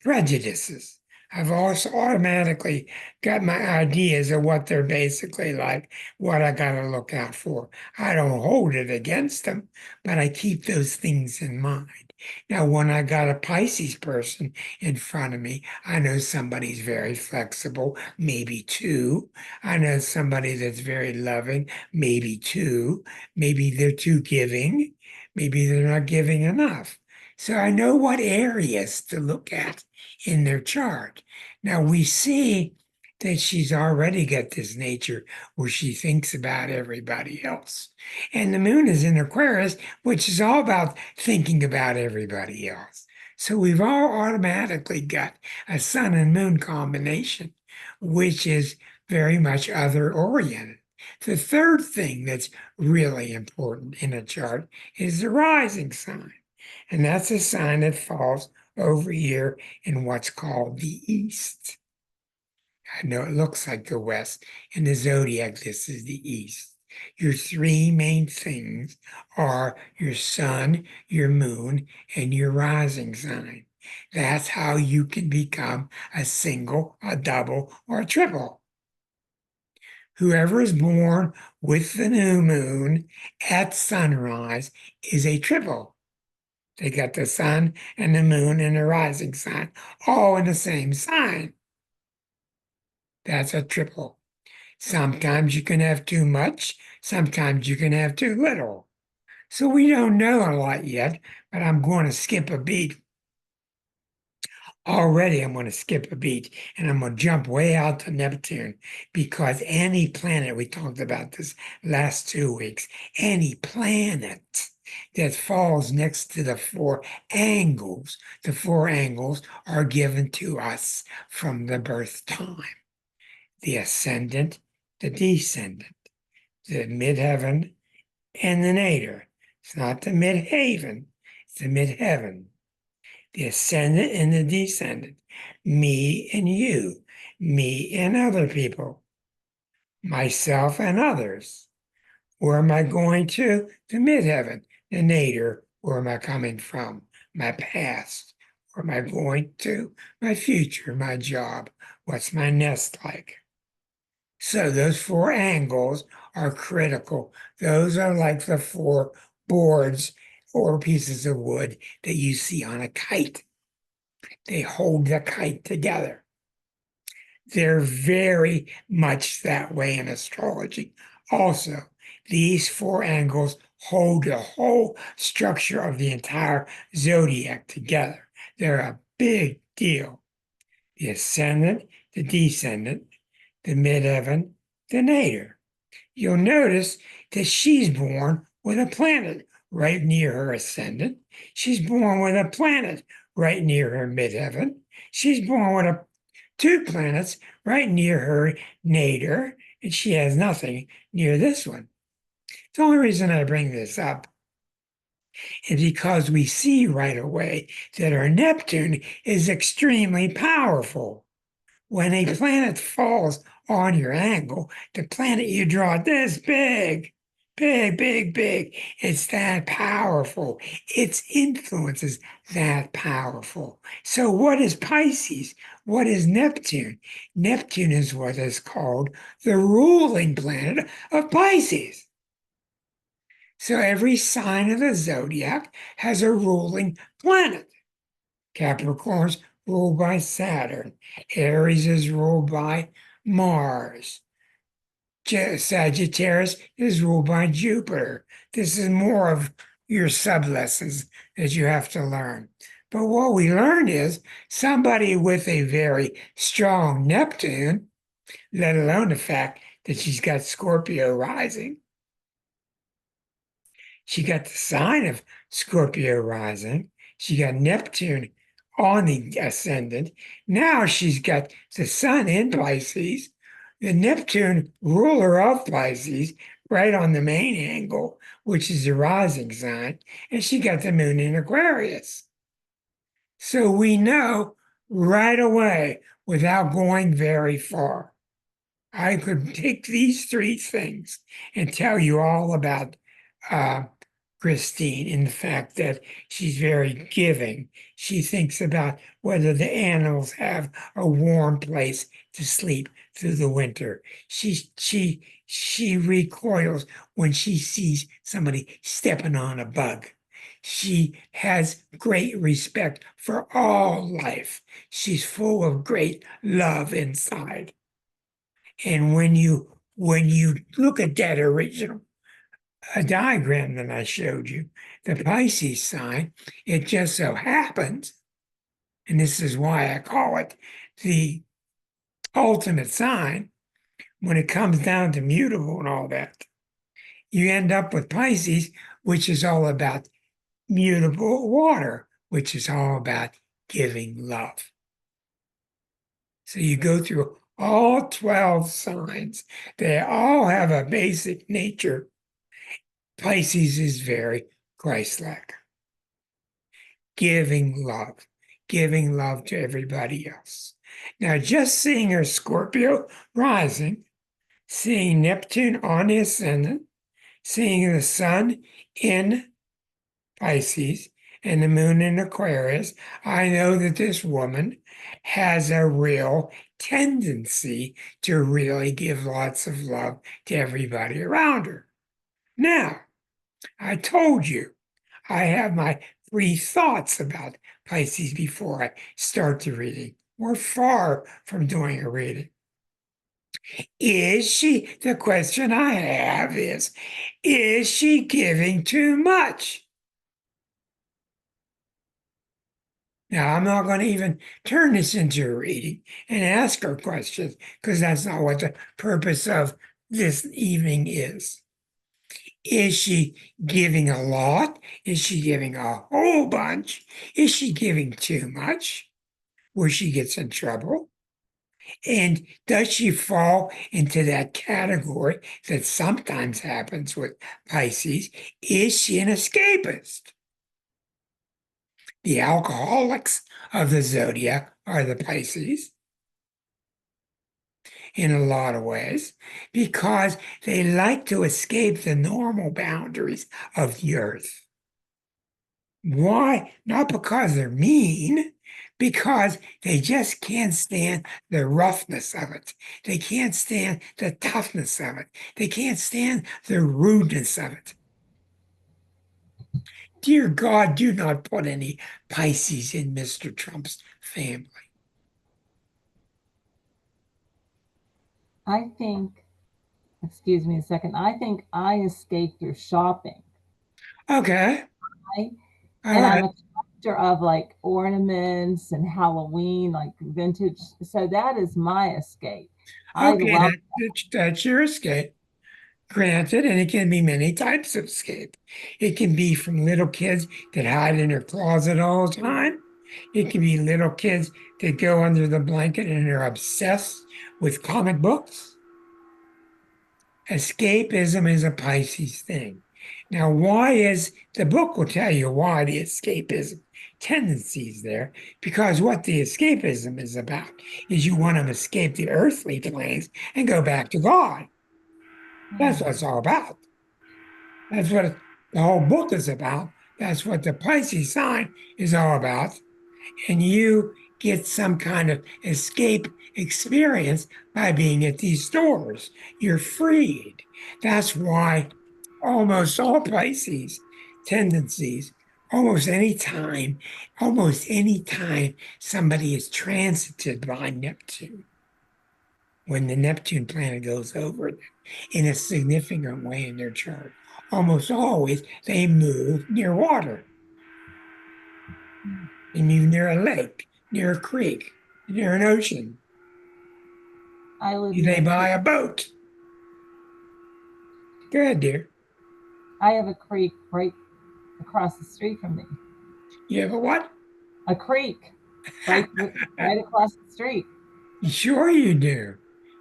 Speaker 1: prejudices. I've also automatically got my ideas of what they're basically like, what I got to look out for. I don't hold it against them, but I keep those things in mind. Now, when I got a Pisces person in front of me, I know somebody's very flexible, maybe two. I know somebody that's very loving, maybe two. Maybe they're too giving, maybe they're not giving enough. So I know what areas to look at in their chart. Now we see that she's already got this nature where she thinks about everybody else. And the moon is in Aquarius, which is all about thinking about everybody else. So we've all automatically got a sun and moon combination, which is very much other oriented. The third thing that's really important in a chart is the rising sign. And that's a sign that falls over here in what's called the east. I know it looks like the west. In the zodiac, this is the east. Your three main things are your sun, your moon, and your rising sign. That's how you can become a single, a double, or a triple. Whoever is born with the new moon at sunrise is a triple. They got the sun and the moon and the rising sign all in the same sign. That's a triple. Sometimes you can have too much, sometimes you can have too little. So we don't know a lot yet, but I'm going to skip a beat. Already, I'm going to skip a beat and I'm going to jump way out to Neptune because any planet, we talked about this last 2 weeks, any planet that falls next to the four angles are given to us from the birth time: the ascendant, the descendant, the midheaven, and the nadir. It's not the midhaven, it's the midheaven. The ascendant and the descendant, me and you, me and other people, myself and others. Where am I going to? The midheaven, the nadir, Where am I coming from? My past. Where am I going to? My future, my job. What's my nest like? So those four angles are critical. Those are like the four boards or pieces of wood that you see on a kite. They hold the kite together. They're very much that way in astrology. Also, these four angles hold the whole structure of the entire zodiac together. They're a big deal. The ascendant, the descendant, the midheaven, the nadir. You'll notice that she's born with a planet right near her ascendant. She's born with a planet right near her midheaven. She's born with two planets right near her nadir, and she has nothing near this one. The only reason I bring this up is because we see right away that our Neptune is extremely powerful. When a planet falls on your angle, the planet you draw this big, big, big, big. It's that powerful. Its influence is that powerful. So, what is Pisces? What is Neptune? Neptune is what is called the ruling planet of Pisces. So, every sign of the zodiac has a ruling planet. Capricorn's ruled by Saturn. Aries is ruled by Mars. Sagittarius is ruled by Jupiter. This is more of your sub lessons that you have to learn. But what we learn is somebody with a very strong Neptune, let alone the fact that she's got Scorpio rising. She got the sign of Scorpio rising. She got Neptune on the ascendant. Now she's got the sun in Pisces, the Neptune ruler of Pisces, right on the main angle, which is the rising sign, and she got the moon in Aquarius. So we know right away without going very far. I could take these three things and tell you all about uh, Christine in the fact that she's very giving. She thinks about whether the animals have a warm place to sleep through the winter. She recoils when she sees somebody stepping on a bug. She has great respect for all life. She's full of great love inside. And when you look at that original a diagram that I showed you, the Pisces sign, it just so happens, and this is why I call it the ultimate sign, when it comes down to mutable and all that, you end up with Pisces, which is all about mutable water, which is all about giving love. So you go through all 12 signs, they all have a basic nature. Pisces is very Christ-like, giving love to everybody else. Now, just seeing her Scorpio rising, seeing Neptune on the ascendant, seeing the sun in Pisces and the moon in Aquarius, I know that this woman has a real tendency to really give lots of love to everybody around her. Now, I told you I have my three thoughts about Pisces before I start the reading. We're far from doing a reading. The question I have is she giving too much? Now, I'm not going to even turn this into a reading and ask her questions because that's not what the purpose of this evening is. Is she giving a lot? Is she giving a whole bunch? Is she giving too much where she gets in trouble? And does she fall into that category that sometimes happens with Pisces? Is she an escapist? The alcoholics of the zodiac are the Pisces in a lot of ways because they like to escape the normal boundaries of the earth. Why? Not because they're mean, because they just can't stand the roughness of it. They can't stand the toughness of it. They can't stand the rudeness of it. Dear God, do not put any Pisces in Mr. Trump's family.
Speaker 2: I think, excuse me a second, I think I escape through shopping.
Speaker 1: Okay.
Speaker 2: Right?
Speaker 1: All
Speaker 2: And I'm
Speaker 1: right.
Speaker 2: a collector of like ornaments and Halloween, like vintage. So that is my escape. I
Speaker 1: Okay,
Speaker 2: love.
Speaker 1: that's your escape. Granted, and it can be many types of escape. It can be from little kids that hide in their closet all the time. It can be little kids that go under the blanket and are obsessed with comic books. Escapism is a Pisces thing. Now, why is the book will tell you why the escapism tendency is there? Because what the escapism is about is you want to escape the earthly planes and go back to God. That's what it's all about. That's what the whole book is about. That's what the Pisces sign is all about. And you get some kind of escape experience by being at these stores. You're freed. That's why almost all Pisces tendencies, almost any time somebody is transited by Neptune, when the Neptune planet goes over them in a significant way in their chart, almost always they move near water. They move near a lake, near a creek, near an ocean.
Speaker 2: I live near
Speaker 1: They
Speaker 2: a
Speaker 1: buy
Speaker 2: creek.
Speaker 1: a boat. Go ahead, dear.
Speaker 2: I have a creek right across the street from me.
Speaker 1: You have a what?
Speaker 2: A creek right across the street.
Speaker 1: Sure you do.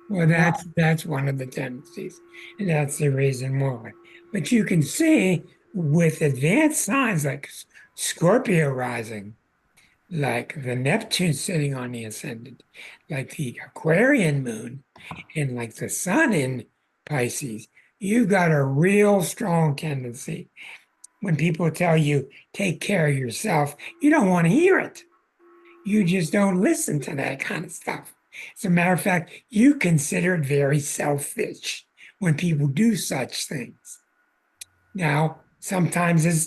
Speaker 1: Well,
Speaker 2: Yeah.
Speaker 1: that's one of the tendencies, and that's the reason why. But you can see with advanced signs like Scorpio rising, like the Neptune sitting on the ascendant, like the Aquarian moon, and like the sun in Pisces, you've got a real strong tendency. When people tell you, take care of yourself, you don't want to hear it. You just don't listen to that kind of stuff. As a matter of fact, you consider it very selfish when people do such things. Now, sometimes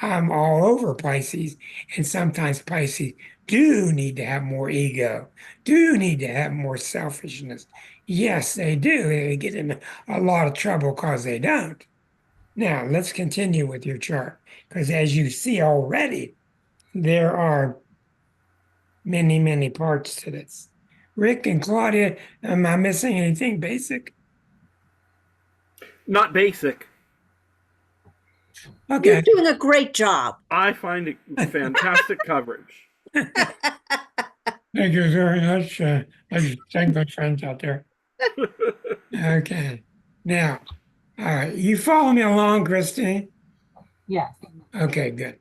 Speaker 1: I'm all over Pisces, and sometimes Pisces do need to have more ego, do need to have more selfishness. Yes, they do. They get in a lot of trouble because they don't. Now, let's continue with your chart, because as you see already, there are many, many parts to this. Rick and Claudia, am I missing anything basic?
Speaker 3: Not basic.
Speaker 4: You're
Speaker 1: Okay.
Speaker 4: doing a great job.
Speaker 3: I find it fantastic coverage.
Speaker 1: Thank you very much. Let's thank my friends out there. Okay. Now, all right. You follow me along, Christine?
Speaker 2: Yes.
Speaker 1: Okay, good.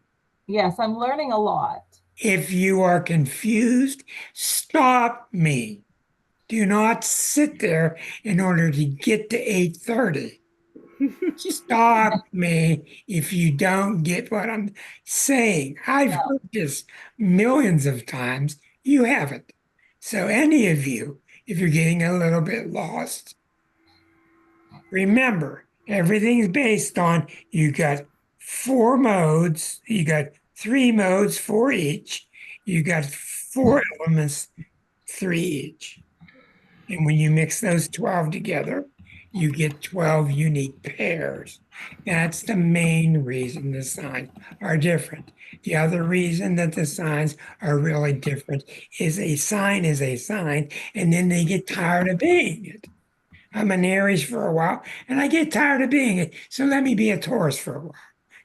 Speaker 2: Yes. I'm learning a lot.
Speaker 1: If you are confused, stop me. Do not sit there in order to get to 8:30. Stop me if you don't get what I'm saying. I've
Speaker 2: No.
Speaker 1: heard this millions of times. You haven't. So, any of you, if you're getting a little bit lost, remember everything's based on you got four modes, you got three modes for each, you got four elements, three each. And when you mix those 12 together, you get 12 unique pairs. That's the main reason the signs are different. The other reason that the signs are really different is a sign, and then they get tired of being it. I'm an Aries for a while, and I get tired of being it. So let me be a Taurus for a while.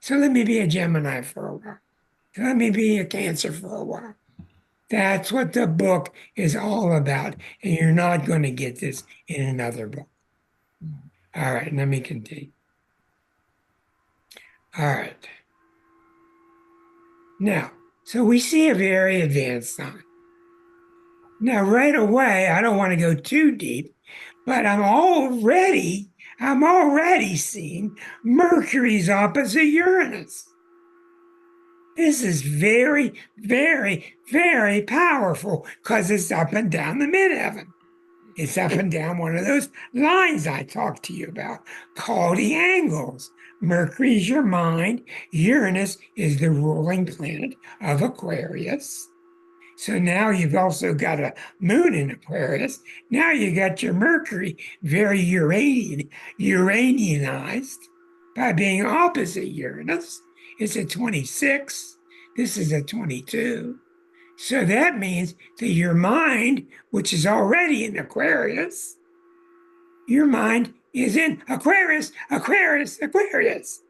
Speaker 1: So let me be a Gemini for a while. So let me be a Cancer for a while. That's what the book is all about. And you're not going to get this in another book. All right, let me continue. All right. Now, so we see a very advanced sign. Now, right away, I don't want to go too deep, but I'm already seeing Mercury's opposite Uranus. This is very, very, very powerful because it's up and down the midheaven. It's up and down one of those lines I talked to you about called the angles. Mercury's your mind. Uranus is the ruling planet of Aquarius. So now you've also got a moon in Aquarius. Now you got your Mercury very Uranianized by being opposite Uranus. It's a 26. This is a 22. So that means that your mind, which is already in Aquarius, your mind is in Aquarius, Aquarius, Aquarius.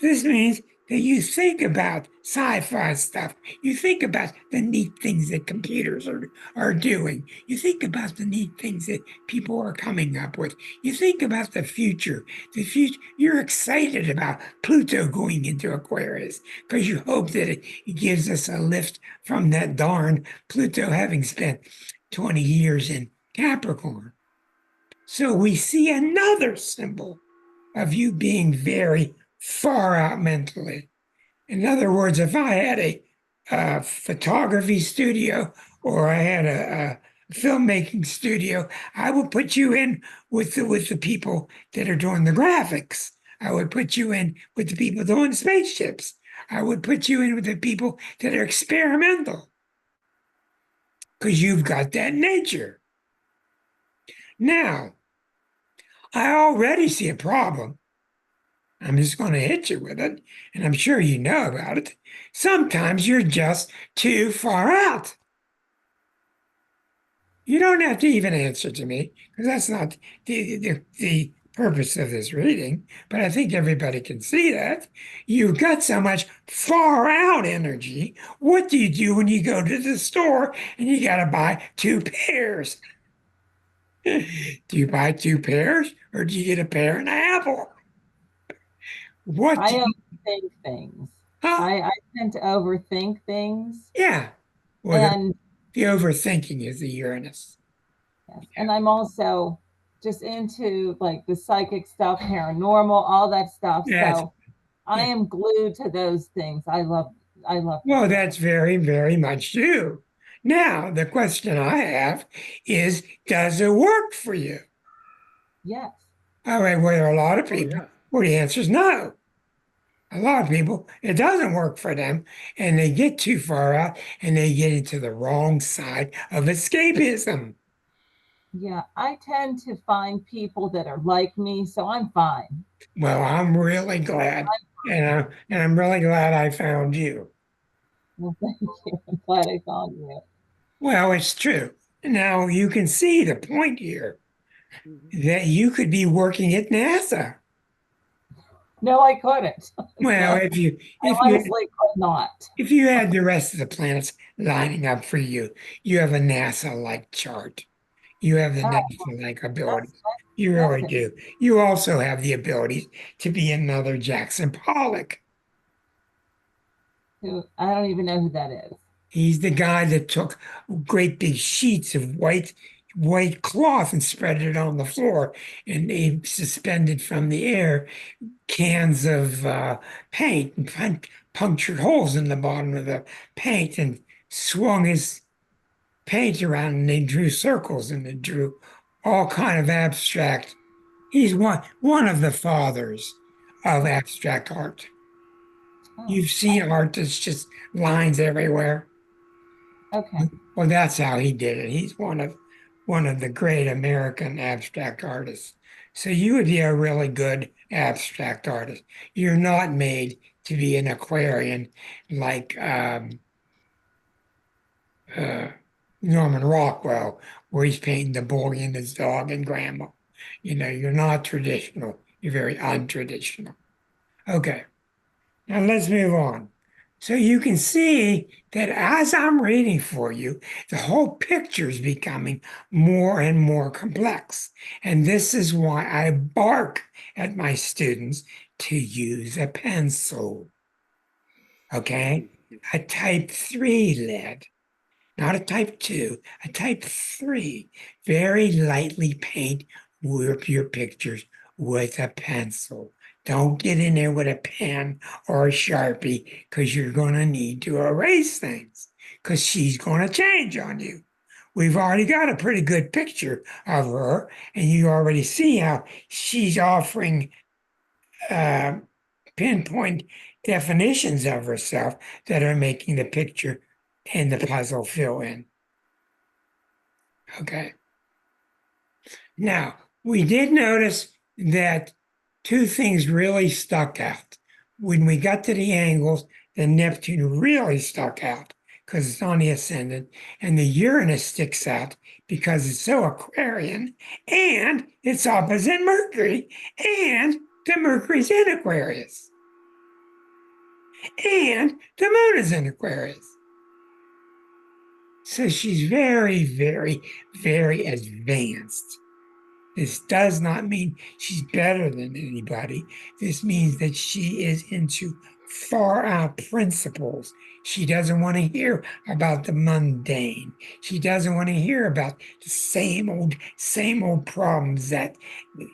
Speaker 1: This means that you think about sci-fi stuff. You think about the neat things that computers are doing. You think about the neat things that people are coming up with. You think about the future. The future. You're excited about Pluto going into Aquarius because you hope that it gives us a lift from that darn Pluto having spent 20 years in Capricorn. So we see another symbol of you being very far out mentally. In other words, if I had a photography studio or I had a filmmaking studio, I would put you in with the people that are doing the graphics. I would put you in with the people doing spaceships. I would put you in with the people that are experimental because you've got that nature. Now, I already see a problem. I'm just going to hit you with it, and I'm sure you know about it. Sometimes you're just too far out. You don't have to even answer to me because that's not the purpose of this reading, but I think everybody can see that. You've got so much far out energy. What do you do when you go to the store and you got to buy two pairs? Do you buy two pairs or do you get a pear and an apple? What
Speaker 2: I
Speaker 1: do you,
Speaker 2: overthink things.
Speaker 1: huh?
Speaker 2: I tend to overthink things.
Speaker 1: Yeah. Well,
Speaker 2: And
Speaker 1: the overthinking is the Uranus.
Speaker 2: yes,
Speaker 1: Yeah.
Speaker 2: and I'm also just into like the psychic stuff, paranormal, all that stuff.
Speaker 1: That's
Speaker 2: So I
Speaker 1: yeah.
Speaker 2: am glued to those things. I love
Speaker 1: Well,
Speaker 2: them.
Speaker 1: that's very, very much you. Now, the question I have is, does it work for you?
Speaker 2: Yes.
Speaker 1: All right, well, there are a lot of
Speaker 3: Oh
Speaker 1: people.
Speaker 3: yeah.
Speaker 1: Well, the answer is no. A lot of people, it doesn't work for them, and they get too far out and they get into the wrong side of escapism.
Speaker 2: Yeah. I tend to find people that are like me, so I'm fine.
Speaker 1: Well, I'm really glad, and I'm really glad I found you.
Speaker 2: Well, thank you. I'm glad I found you.
Speaker 1: Well, it's true. Now you can see the point here
Speaker 3: Mhm.
Speaker 1: that you could be working at NASA.
Speaker 2: No, I couldn't.
Speaker 1: Well,
Speaker 2: No,
Speaker 1: if
Speaker 2: I
Speaker 1: you
Speaker 2: honestly could not.
Speaker 1: if you had the rest of the planets lining up for you, you have a NASA-like chart. You have the
Speaker 2: Oh,
Speaker 1: NASA-like
Speaker 2: that's
Speaker 1: abilities. You really
Speaker 2: fantastic.
Speaker 1: do. You also have the abilities to be another Jackson Pollock.
Speaker 2: I don't even know who that is.
Speaker 1: He's the guy that took great big sheets of white cloth and spread it on the floor, and he suspended from the air cans of paint and punctured holes in the bottom of the paint and swung his paint around and they drew circles and they drew all kind of abstract. He's one of the fathers of abstract art.
Speaker 2: Oh,
Speaker 1: You've seen art that's just lines everywhere.
Speaker 2: okay.
Speaker 1: Well, that's how he did it. He's one of the great American abstract artists. So you would be a really good abstract artist. You're not made to be an Aquarian like uh, Norman Rockwell, where he's painting the boy and his dog and grandma. You're not traditional. You're very untraditional. Okay, now let's move on. So you can see that as I'm reading for you, the whole picture is becoming more and more complex. And this is why I bark at my students to use a pencil. Okay? A type 3 lead, not a type 2, a type 3. Very lightly paint your pictures with a pencil. Don't get in there with a pen or a Sharpie because you're going to need to erase things because she's going to change on you. We've already got a pretty good picture of her, and you already see how she's offering uh, pinpoint definitions of herself that are making the picture and the puzzle fill in. Okay. Now, we did notice that two things really stuck out. When we got to the angles, the Neptune really stuck out because it's on the ascendant, and the Uranus sticks out because it's so Aquarian, and it's opposite Mercury, and the Mercury's in Aquarius, and the moon is in Aquarius. So she's very, very, very advanced. This does not mean she's better than anybody. This means that she is into far out principles. She doesn't want to hear about the mundane. She doesn't want to hear about the same old problems that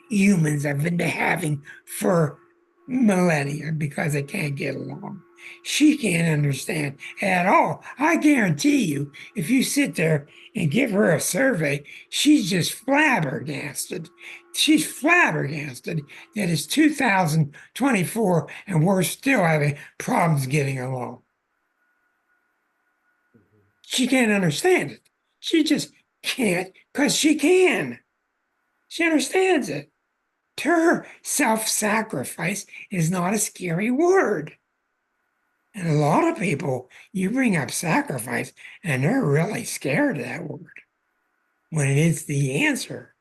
Speaker 1: humans have been having for millennia because they can't get along. She can't understand at all. I guarantee you, if you sit there and give her a survey, she's just flabbergasted. She's flabbergasted that it's 2024 and we're still having problems getting along. She can't understand it. She just can't because she can. She understands it. To her, self-sacrifice is not a scary word. And a lot of people, you bring up sacrifice, and they're really scared of that word when it is the answer.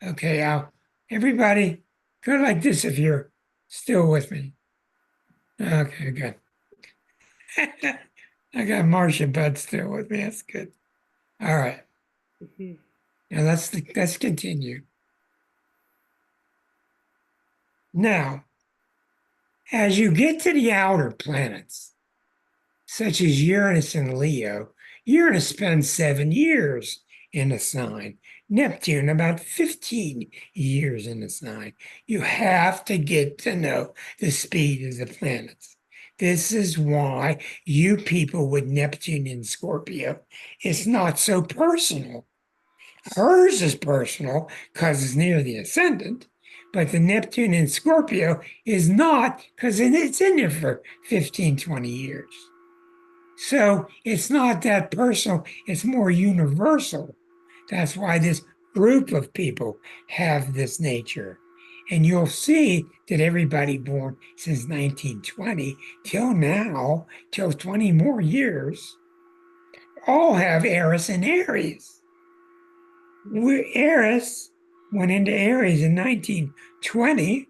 Speaker 1: Okay, everybody, go like this if you're still with me. Okay, good. I got Marcia Bud still with me. That's good. All right. Now let's continue. Now, as you get to the outer planets, such as Uranus and Leo, Uranus spends 7 years in a sign, Neptune about 15 years in the sign. You have to get to know the speed of the planets. This is why you people with Neptune in Scorpio, it's not so personal. Hers is personal because it's near the ascendant, but the Neptune in Scorpio is not because it's in there for 15, 20 years. So it's not that personal, it's more universal. That's why this group of people have this nature. And you'll see that everybody born since 1920 till now, till 20 more years, all have Eris and Aries. Eris went into Aries in 1920.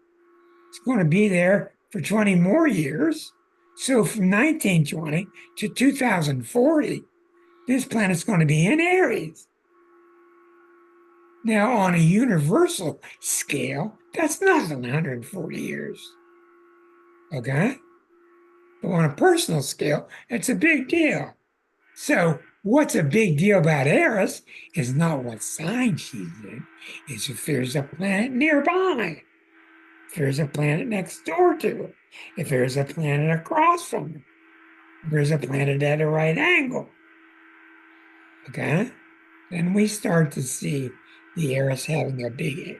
Speaker 1: It's going to be there for 20 more years. So from 1920 to 2040, this planet's going to be in Aries. Now, on a universal scale, that's nothing, 140 years. Okay? But on a personal scale, it's a big deal. So, what's a big deal about Eris is not what sign she's in, it's if there's a planet nearby, if there's a planet next door to her, if there's a planet across from her, if there's a planet at a right angle. Okay? Then we start to see the Eris having a big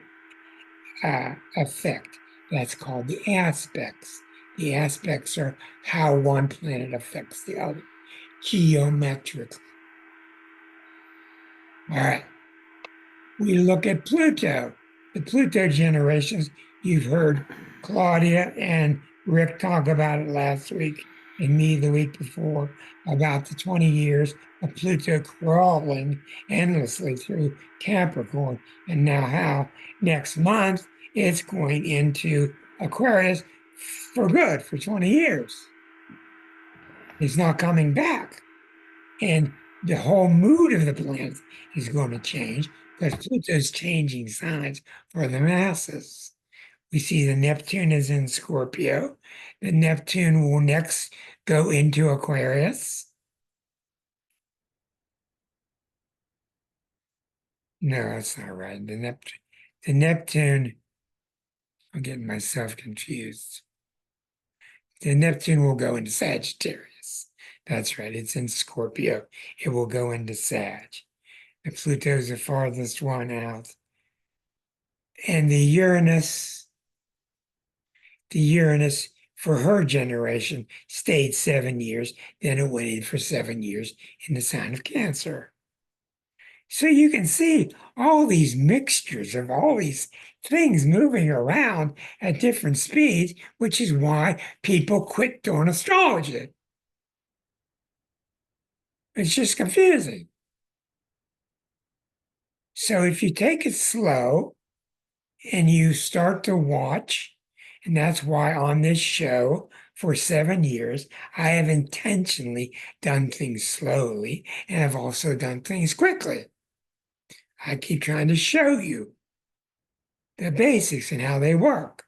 Speaker 1: effect. That's called the aspects. The aspects are how one planet affects the other, geometrically. All right. We look at Pluto, the Pluto generations. You've heard Claudia and Rick talk about it last week, and me the week before, about the 20 years of Pluto crawling endlessly through Capricorn, and now how next month it's going into Aquarius for good for 20 years. It's not coming back. And the whole mood of the planet is going to change because Pluto's changing signs for the masses. We see the Neptune is in Scorpio. The Neptune will next go into Aquarius. No, that's not right. The Neptune I'm getting myself confused. The Neptune will go into Sagittarius. That's right, it's in Scorpio. It will go into Sag. The Pluto's the farthest one out. And the Uranus for her generation stayed 7 years, then it went in for 7 years in the sign of Cancer. So you can see all these mixtures of all these things moving around at different speeds, which is why people quit doing astrology. It's just confusing. So if you take it slow and you start to watch, and that's why on this show for 7 years, I have intentionally done things slowly and I've also done things quickly. I keep trying to show you the basics and how they work.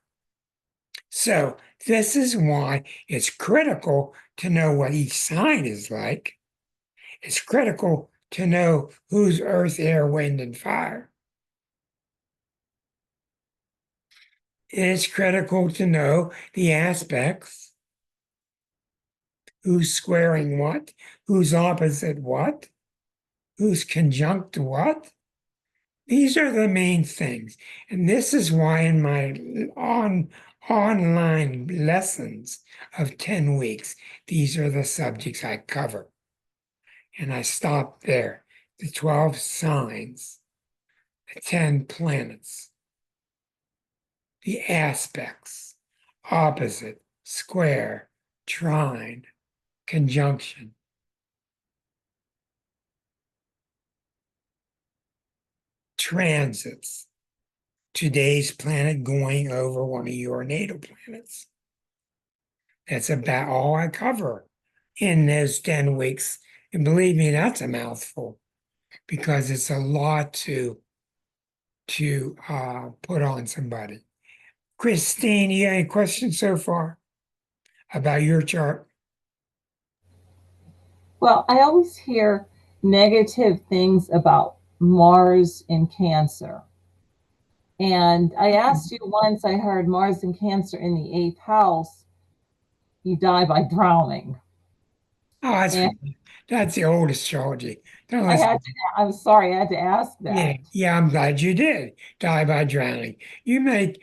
Speaker 1: So this is why it's critical to know what each sign is like. It's critical to know who's earth, air, wind, and fire. It's critical to know the aspects, who's squaring what, who's opposite what, who's conjunct what. These are the main things. And this is why in my online lessons of 10 weeks, these are the subjects I cover. And I stop there. The 12 signs, the 10 planets, the aspects, opposite, square, trine, conjunction, transits. Today's planet going over one of your natal planets. That's about all I cover in those 10 weeks. And believe me, that's a mouthful because it's a lot to put on somebody. Christine, you got any questions so far about your chart?
Speaker 2: Well, I always hear negative things about Mars in Cancer. And I asked you once, I heard Mars in Cancer in the eighth house, you die by drowning.
Speaker 1: Oh,
Speaker 2: And
Speaker 1: that's the old astrology. Don't
Speaker 2: I
Speaker 1: listen.
Speaker 2: had to, I'm sorry, I had to ask
Speaker 1: Yeah,
Speaker 2: that.
Speaker 1: yeah, I'm glad you did die by drowning. You may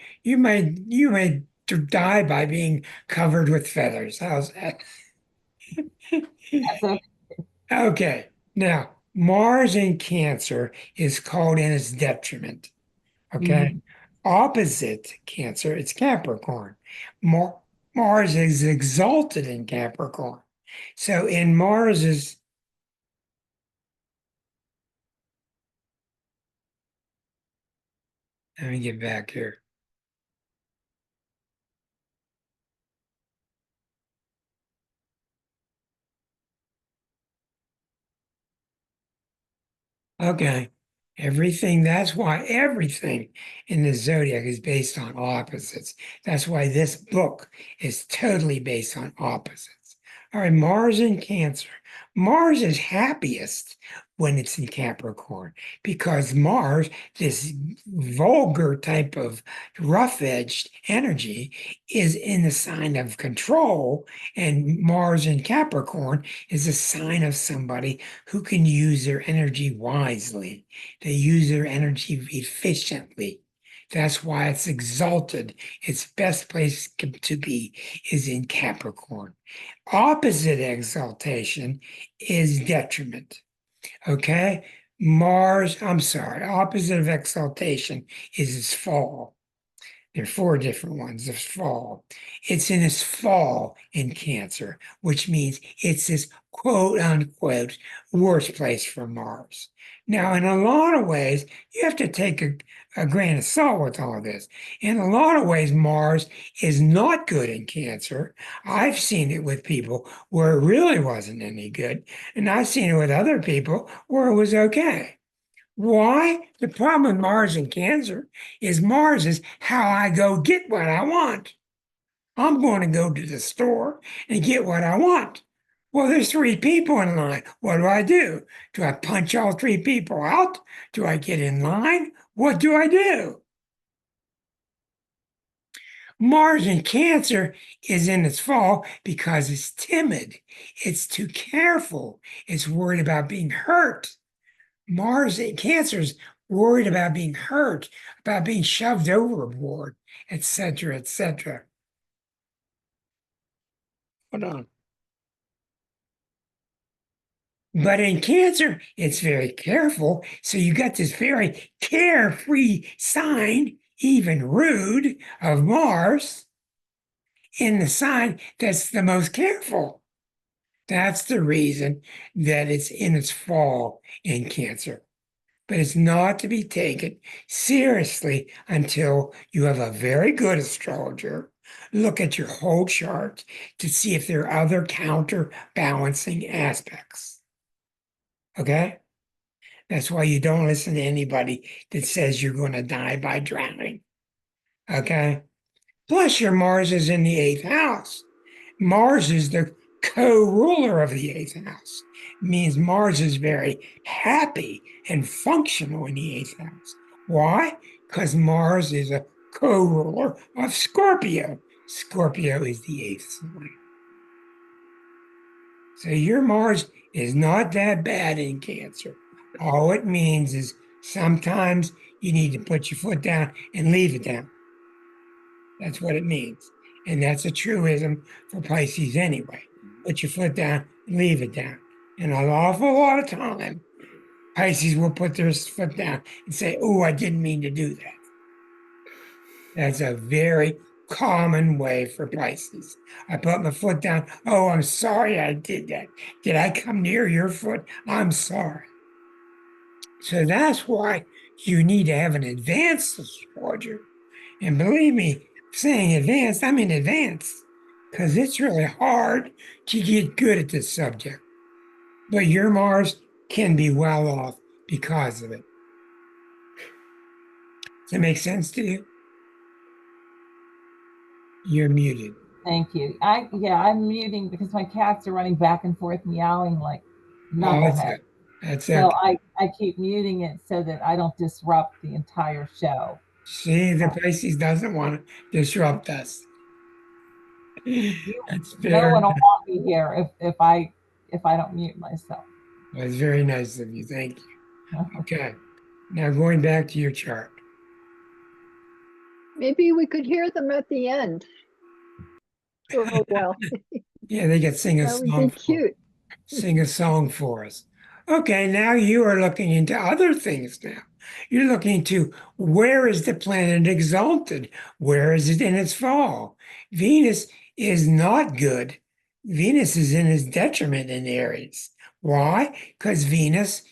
Speaker 1: die by being covered with feathers. How's that?
Speaker 2: So,
Speaker 1: Okay, now Mars in Cancer is called in as detriment. Okay,
Speaker 2: mhm.
Speaker 1: opposite Cancer, it's Capricorn. Mar Mars is exalted in Capricorn. So in Mars's, let me get back here. Okay. Everything, that's why everything in the zodiac is based on opposites. That's why this book is totally based on opposites. All right, Mars in Cancer. Mars is happiest when it's in Capricorn because Mars, this vulgar type of rough-edged energy, is in the sign of control, and Mars in Capricorn is a sign of somebody who can use their energy wisely. They use their energy efficiently. That's why it's exalted. Its best place to be is in Capricorn. Opposite exaltation is detriment. Okay? Opposite of exaltation is its fall. There are four different ones. There's fall. It's in its fall in Cancer, which means it's this quote unquote worst place for Mars. Now, in a lot of ways, you have to take a grain of salt with all of this. In a lot of ways, Mars is not good in Cancer. I've seen it with people where it really wasn't any good, and I've seen it with other people where it was okay. Why? The problem with Mars and Cancer is Mars is how I go get what I want. I'm going to go to the store and get what I want. Well, there's three people in line. What do I do? Do I punch all three people out? Do I get in line? What do I do? Mars in Cancer is in its fall because it's timid. It's too careful. It's worried about being hurt. Mars in Cancer is worried about being hurt, about being shoved overboard, etc., etc. Hold on. But in Cancer, it's very careful. So you got this very carefree sign, even rude, of Mars in the sign that's the most careful. That's the reason that it's in its fall in Cancer. But it's not to be taken seriously until you have a very good astrologer look at your whole chart to see if there are other counterbalancing aspects. Okay? That's why you don't listen to anybody that says you're going to die by drowning. Okay? Plus, your Mars is in the eighth house. Mars is the co-ruler of the eighth house. It means Mars is very happy and functional in the eighth house. Why? Because Mars is a co-ruler of Scorpio. Scorpio is the eighth sign. So your Mars is not that bad in Cancer. All it means is sometimes you need to put your foot down and leave it down. That's what it means. And that's a truism for Pisces anyway. Put your foot down and leave it down. And an awful lot of time, Pisces will put their foot down and say, oh, I didn't mean to do that. That's a very common way for Pisces. I put my foot down. Oh, I'm sorry I did that. Did I come near your foot? I'm sorry. So that's why you need to have an advanced astrologer. And believe me, saying advanced, I mean advanced, because it's really hard to get good at this subject. But your Mars can be well off because of it. Does that make sense to you? You're muted.
Speaker 2: Thank you. I'm muting because my cats are running back and forth meowing like
Speaker 1: Oh, that's
Speaker 2: knuckleheads.
Speaker 1: good. That's
Speaker 2: So
Speaker 1: okay.
Speaker 2: I keep muting it so that I don't disrupt the entire show.
Speaker 1: See, the Pisces doesn't want to disrupt us.
Speaker 2: You,
Speaker 1: That's
Speaker 2: no
Speaker 1: very
Speaker 2: one will
Speaker 1: nice.
Speaker 2: want me here if I don't mute myself.
Speaker 1: That's very nice of you. Thank you. Okay. Now going back to your chart.
Speaker 4: Maybe we could hear them at the end for a while.
Speaker 1: Yeah, they could sing a
Speaker 4: That would be
Speaker 1: song for
Speaker 4: cute.
Speaker 1: sing a song for us. Okay, now you are looking into other things now. You're looking to where is the planet exalted? Where is it in its fall? Venus is not good. Venus is in its detriment in Aries. Why? Because Venus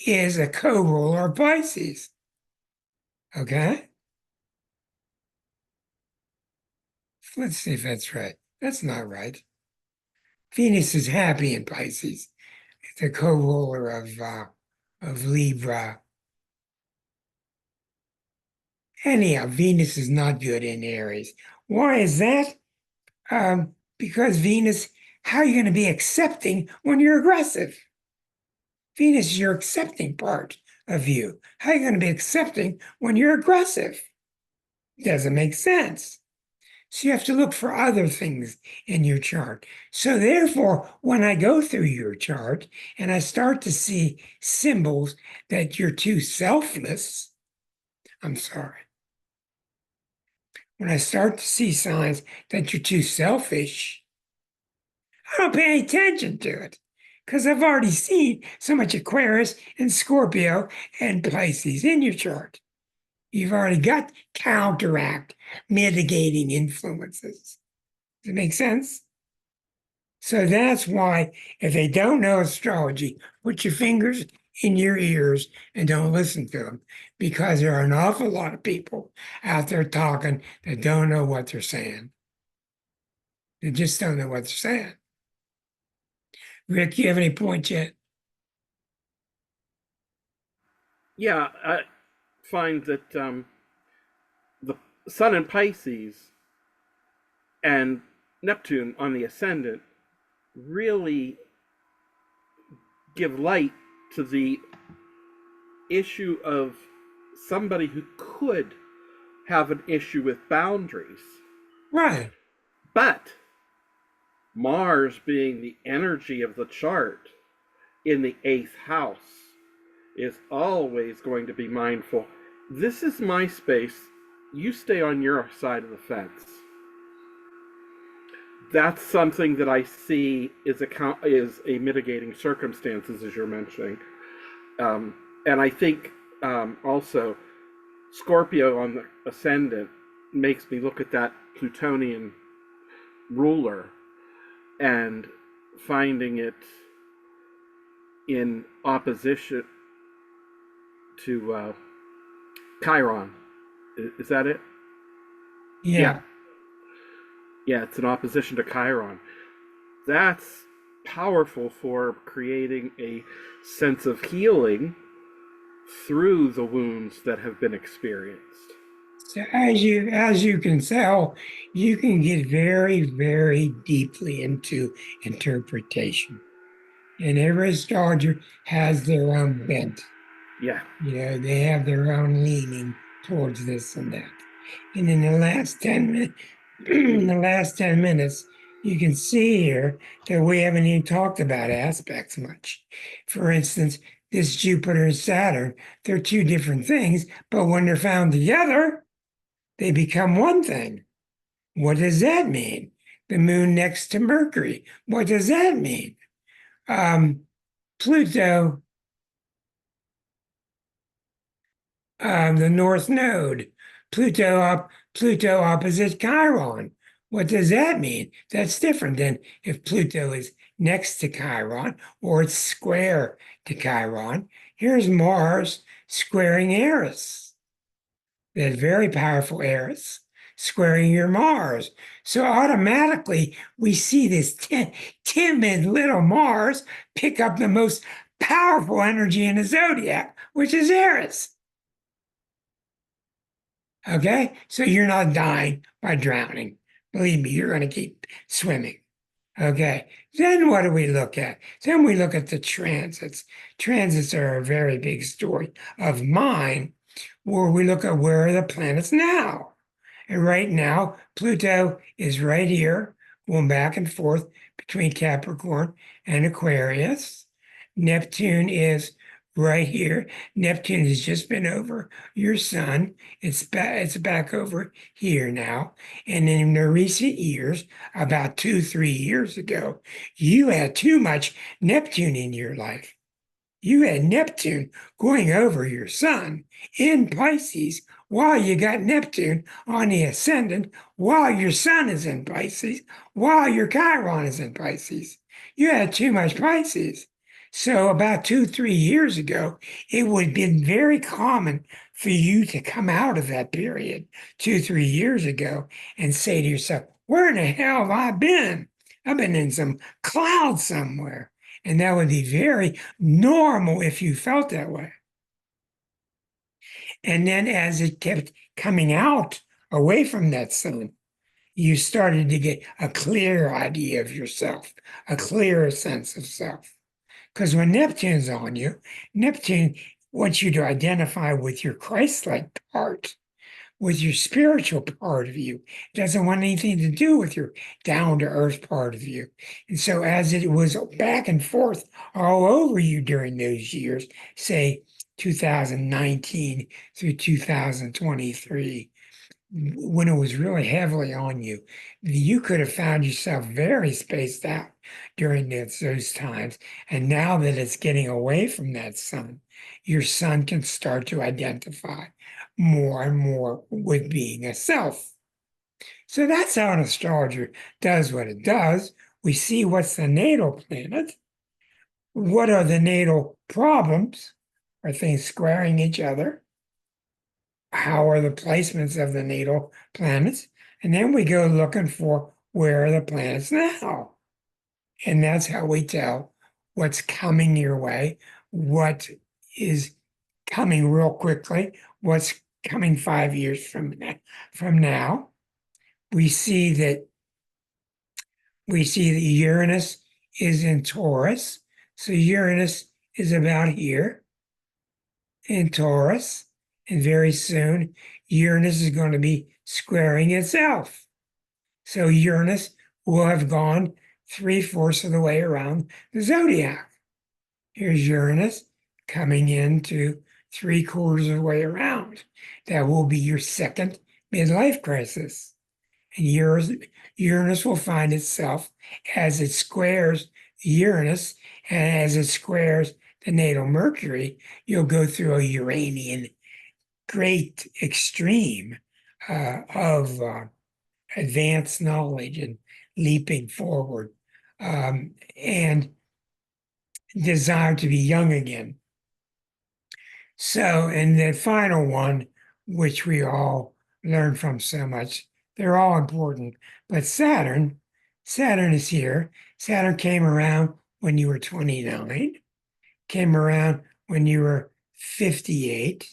Speaker 1: is a co-ruler of Pisces. Okay? Let's see if that's right. That's not right. Venus is happy in Pisces. It's a co-ruler of Libra. Anyhow, Venus is not good in Aries. Why is that? Because Venus, how are you going to be accepting when you're aggressive? Venus is your accepting part of you. How are you going to be accepting when you're aggressive? Doesn't make sense. So you have to look for other things in your chart. So therefore, when I go through your chart and I start to see symbols that you're too selfless, I'm sorry. When I start to see signs that you're too selfish, I don't pay any attention to it because I've already seen so much Aquarius and Scorpio and Pisces in your chart. You've already got counteract, mitigating influences. Does it make sense? So that's why, if they don't know astrology, put your fingers in your ears and don't listen to them, because there are an awful lot of people out there talking that don't know what they're saying. They just don't know what they're saying. Rick, you have any points yet?
Speaker 3: Yeah, I find that the Sun in Pisces and Neptune on the ascendant really give light to the issue of somebody who could have an issue with boundaries.
Speaker 1: Right.
Speaker 3: But Mars being the energy of the chart in the eighth house is always going to be mindful. This is my space. You stay on your side of the fence. That's something that I see is a mitigating circumstances, as you're mentioning. And I think also Scorpio on the ascendant makes me look at that Plutonian ruler and finding it in opposition to Chiron. Is that it?
Speaker 1: Yeah.
Speaker 3: Yeah, it's in opposition to Chiron. That's powerful for creating a sense of healing through the wounds that have been experienced.
Speaker 1: So as you can tell, you can get very, very deeply into interpretation. And every astrologer has their own bent.
Speaker 3: Yeah.
Speaker 1: They have their own leaning towards this and that. And in the last 10 minutes, in the last 10 minutes, you can see here that we haven't even talked about aspects much. For instance, this Jupiter and Saturn, they're two different things, but when they're found together, they become one thing. What does that mean? The moon next to Mercury. What does that mean? Pluto, the North Node. Pluto opposite Chiron. What does that mean? That's different than if Pluto is next to Chiron or it's square to Chiron. Here's Mars squaring Eris, that very powerful Eris squaring your Mars. So automatically we see this timid little Mars pick up the most powerful energy in the zodiac, which is Eris. Okay, so you're not dying by drowning. Believe me, you're going to keep swimming. Okay, then what do we look at? Then we look at the transits. Transits are a very big story of mine, where we look at where are the planets now. And right now, Pluto is right here, going back and forth between Capricorn and Aquarius. Neptune is right here. Neptune has just been over your sun. It's back over here now. And in the recent years, about 2, 3 years ago, you had too much Neptune in your life. You had Neptune going over your sun in Pisces while you got Neptune on the ascendant, while your sun is in Pisces, while your Chiron is in Pisces. You had too much Pisces. So about 2, 3 years ago, it would have been very common for you to come out of that period 2, 3 years ago and say to yourself, where in the hell have I been? I've been in some cloud somewhere. And that would be very normal if you felt that way. And then as it kept coming out away from that sun, you started to get a clear idea of yourself, a clearer sense of self. Because when Neptune's on you, Neptune wants you to identify with your Christ-like part, with your spiritual part of you. It doesn't want anything to do with your down-to-earth part of you. And so as it was back and forth all over you during those years, say 2019 through 2023, when it was really heavily on you, you could have found yourself very spaced out during those times. And now that it's getting away from that sun, your sun can start to identify more and more with being a self. So that's how an astrologer does what it does. We see what's the natal planet, what are the natal problems, are things squaring each other, how are the placements of the natal planets? And then we go looking for where are the planets now? And that's how we tell what's coming your way, what is coming real quickly, what's coming 5 years from now. We see that Uranus is in Taurus. So Uranus is about here in Taurus. And very soon, Uranus is going to be squaring itself. So Uranus will have gone 3/4 of the way around the zodiac. Here's Uranus coming into 3/4 of the way around. That will be your second midlife crisis. And Uranus will find itself as it squares Uranus and as it squares the natal Mercury, you'll go through a Uranian great extreme of advanced knowledge and leaping forward and desire to be young again. So, and the final one, which we all learn from so much, they're all important. But Saturn is here. Saturn came around when you were 29, came around when you were 58,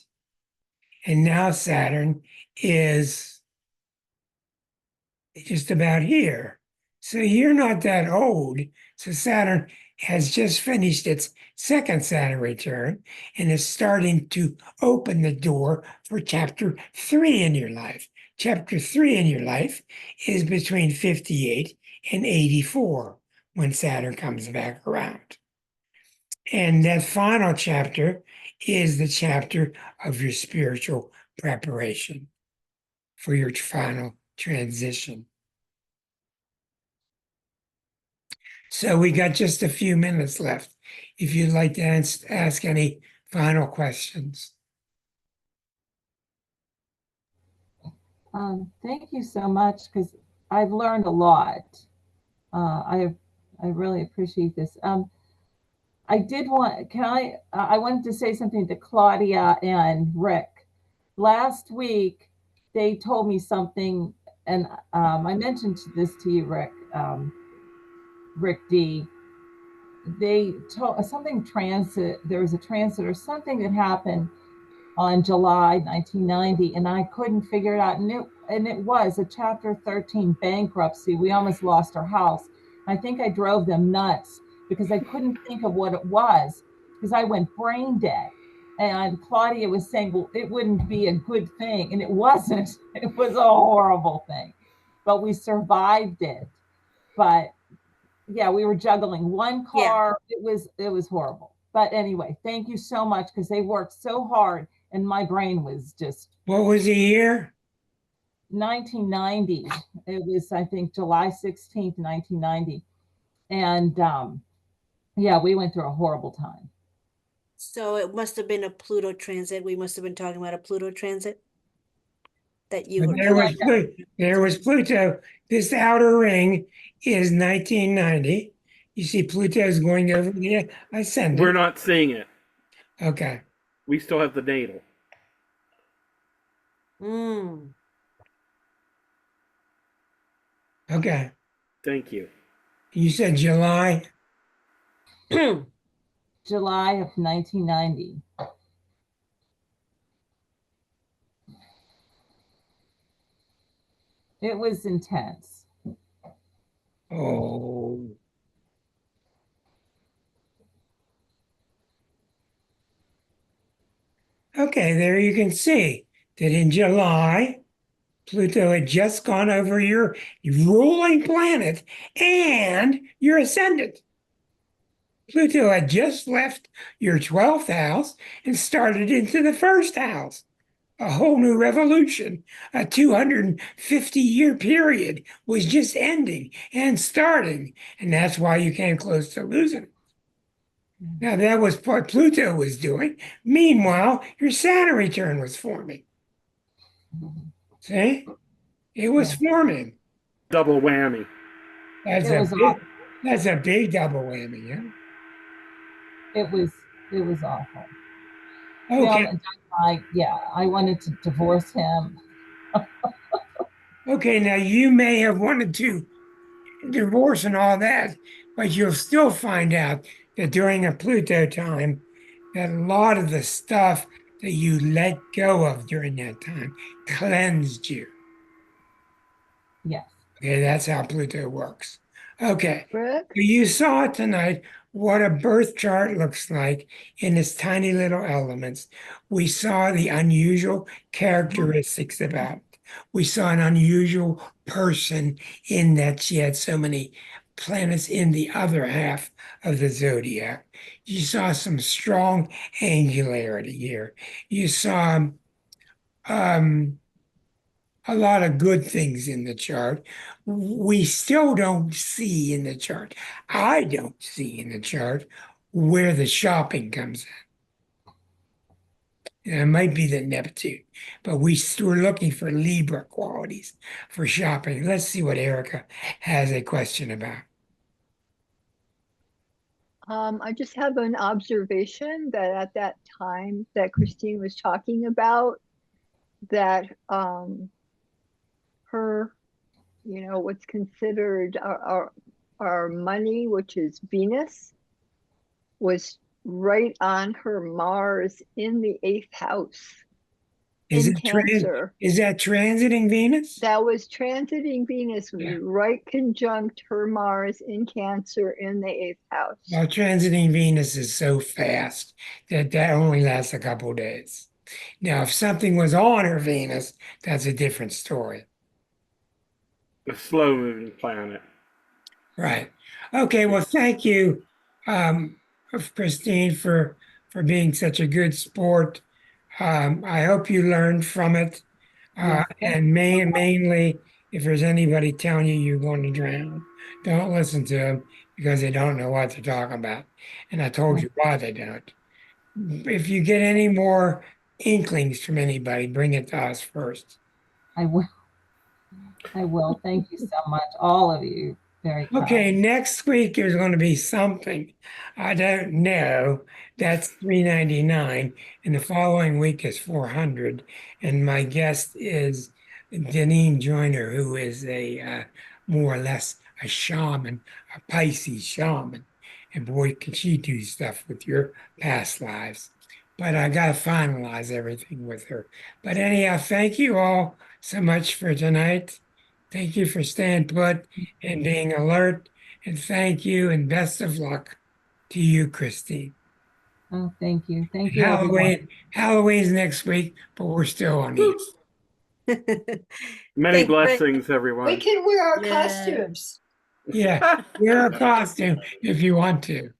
Speaker 1: and now Saturn is just about here. So you're not that old. So Saturn has just finished its second Saturn return and is starting to open the door for chapter 3 in your life. Chapter 3 in your life is between 58 and 84 when Saturn comes back around. And that final chapter is the chapter of your spiritual preparation for your final transition. So we got just a few minutes left. If you'd like to ask any final questions.
Speaker 2: Thank you so much, because I've learned a lot. I really appreciate this. I did want, I wanted to say something to Claudia and Rick. Last week, they told me something, and I mentioned this to you, Rick, Rick D. They told something transit, there was a transit or something that happened on July 1990, and I couldn't figure it out. And it was a Chapter 13 bankruptcy. We almost lost our house. I think I drove them nuts because I couldn't think of what it was, because I went brain dead. And Claudia was saying, well, it wouldn't be a good thing. And it wasn't. It was a horrible thing. But we survived it. But yeah, we were juggling one car. Yeah. It was horrible. But anyway, thank you so much, because they worked so hard and my brain was just.
Speaker 1: What was the year?
Speaker 2: 1990. It was, I think, July 16th, 1990. And yeah, we went through a horrible time.
Speaker 5: So it must have been a Pluto transit. We must have been talking about a Pluto transit that you were.
Speaker 1: There was Pluto. This outer ring is 1990. You see Pluto's going over the ascendant.
Speaker 3: We're not seeing it.
Speaker 1: Okay.
Speaker 3: We still have the natal.
Speaker 1: Okay.
Speaker 3: Thank you.
Speaker 1: You said July?
Speaker 2: July of 1990. It was intense.
Speaker 1: Oh. Okay, there you can see that in July, Pluto had just gone over your ruling planet and your ascendant. Pluto had just left your 12th house and started into the first house. A whole new revolution, a 250-year period was just ending and starting. And that's why you came close to losing it. Now, that was what Pluto was doing. Meanwhile, your Saturn return was forming. See? It was forming.
Speaker 3: Double whammy.
Speaker 1: That's a big double whammy, yeah.
Speaker 2: It was awful.
Speaker 1: Okay.
Speaker 2: I wanted to divorce him.
Speaker 1: Okay, now you may have wanted to divorce and all that, but you'll still find out that during a Pluto time, that a lot of the stuff that you let go of during that time cleansed you.
Speaker 2: Yes.
Speaker 1: Okay, that's how Pluto works. Okay.
Speaker 4: Rick?
Speaker 1: You saw tonight what a birth chart looks like in its tiny little elements. We saw the unusual characteristics about it. We saw an unusual person in that she had so many planets in the other half of the zodiac. You saw some strong angularity here. You saw a lot of good things in the chart. We still don't see in the chart. I don't see in the chart where the shopping comes in. It might be the Neptune, but we're looking for Libra qualities for shopping. Let's see what Erica has a question about.
Speaker 4: I just have an observation that at that time that Christine was talking about, that her, what's considered our money, which is Venus, was right on her Mars in the 8th house
Speaker 1: Is
Speaker 4: in
Speaker 1: it
Speaker 4: Cancer.
Speaker 1: is that transiting Venus?
Speaker 4: That was transiting Venus, was
Speaker 1: Yeah.
Speaker 4: right conjunct her Mars in Cancer in the 8th house.
Speaker 1: Well, transiting Venus is so fast that that only lasts a couple days. Now, if something was on her Venus, that's a different story.
Speaker 3: A slow moving planet.
Speaker 1: Right. Okay. Well, thank you, Christine, for being such a good sport. I hope you learned from it.
Speaker 2: Yes,
Speaker 1: And mainly, if there's anybody telling you you're going to drown, don't listen to them because they don't know what they're talking about. And I told you why they don't. If you get any more inklings from anybody, bring it to us first.
Speaker 2: I will. I will. Thank you so much, all of you. Very
Speaker 1: Okay,
Speaker 2: kind.
Speaker 1: next week there's going to be something I don't know. That's $399, and the following week is 400. And my guest is Deneen Joyner, who is a more or less a shaman, a Pisces shaman. And boy, can she do stuff with your past lives. But I got to finalize everything with her. But anyhow, thank you all so much for tonight. Thank you for staying put and being alert. And thank you and best of luck to you, Christine.
Speaker 2: Oh, thank you. Thank
Speaker 1: And
Speaker 2: you, everyone.
Speaker 1: Halloween's next week, but we're still on East.
Speaker 3: Many
Speaker 5: Thank-
Speaker 3: blessings,
Speaker 6: We
Speaker 3: everyone.
Speaker 6: can wear our
Speaker 5: Yeah.
Speaker 6: costumes.
Speaker 1: Yeah, wear a costume if you want to.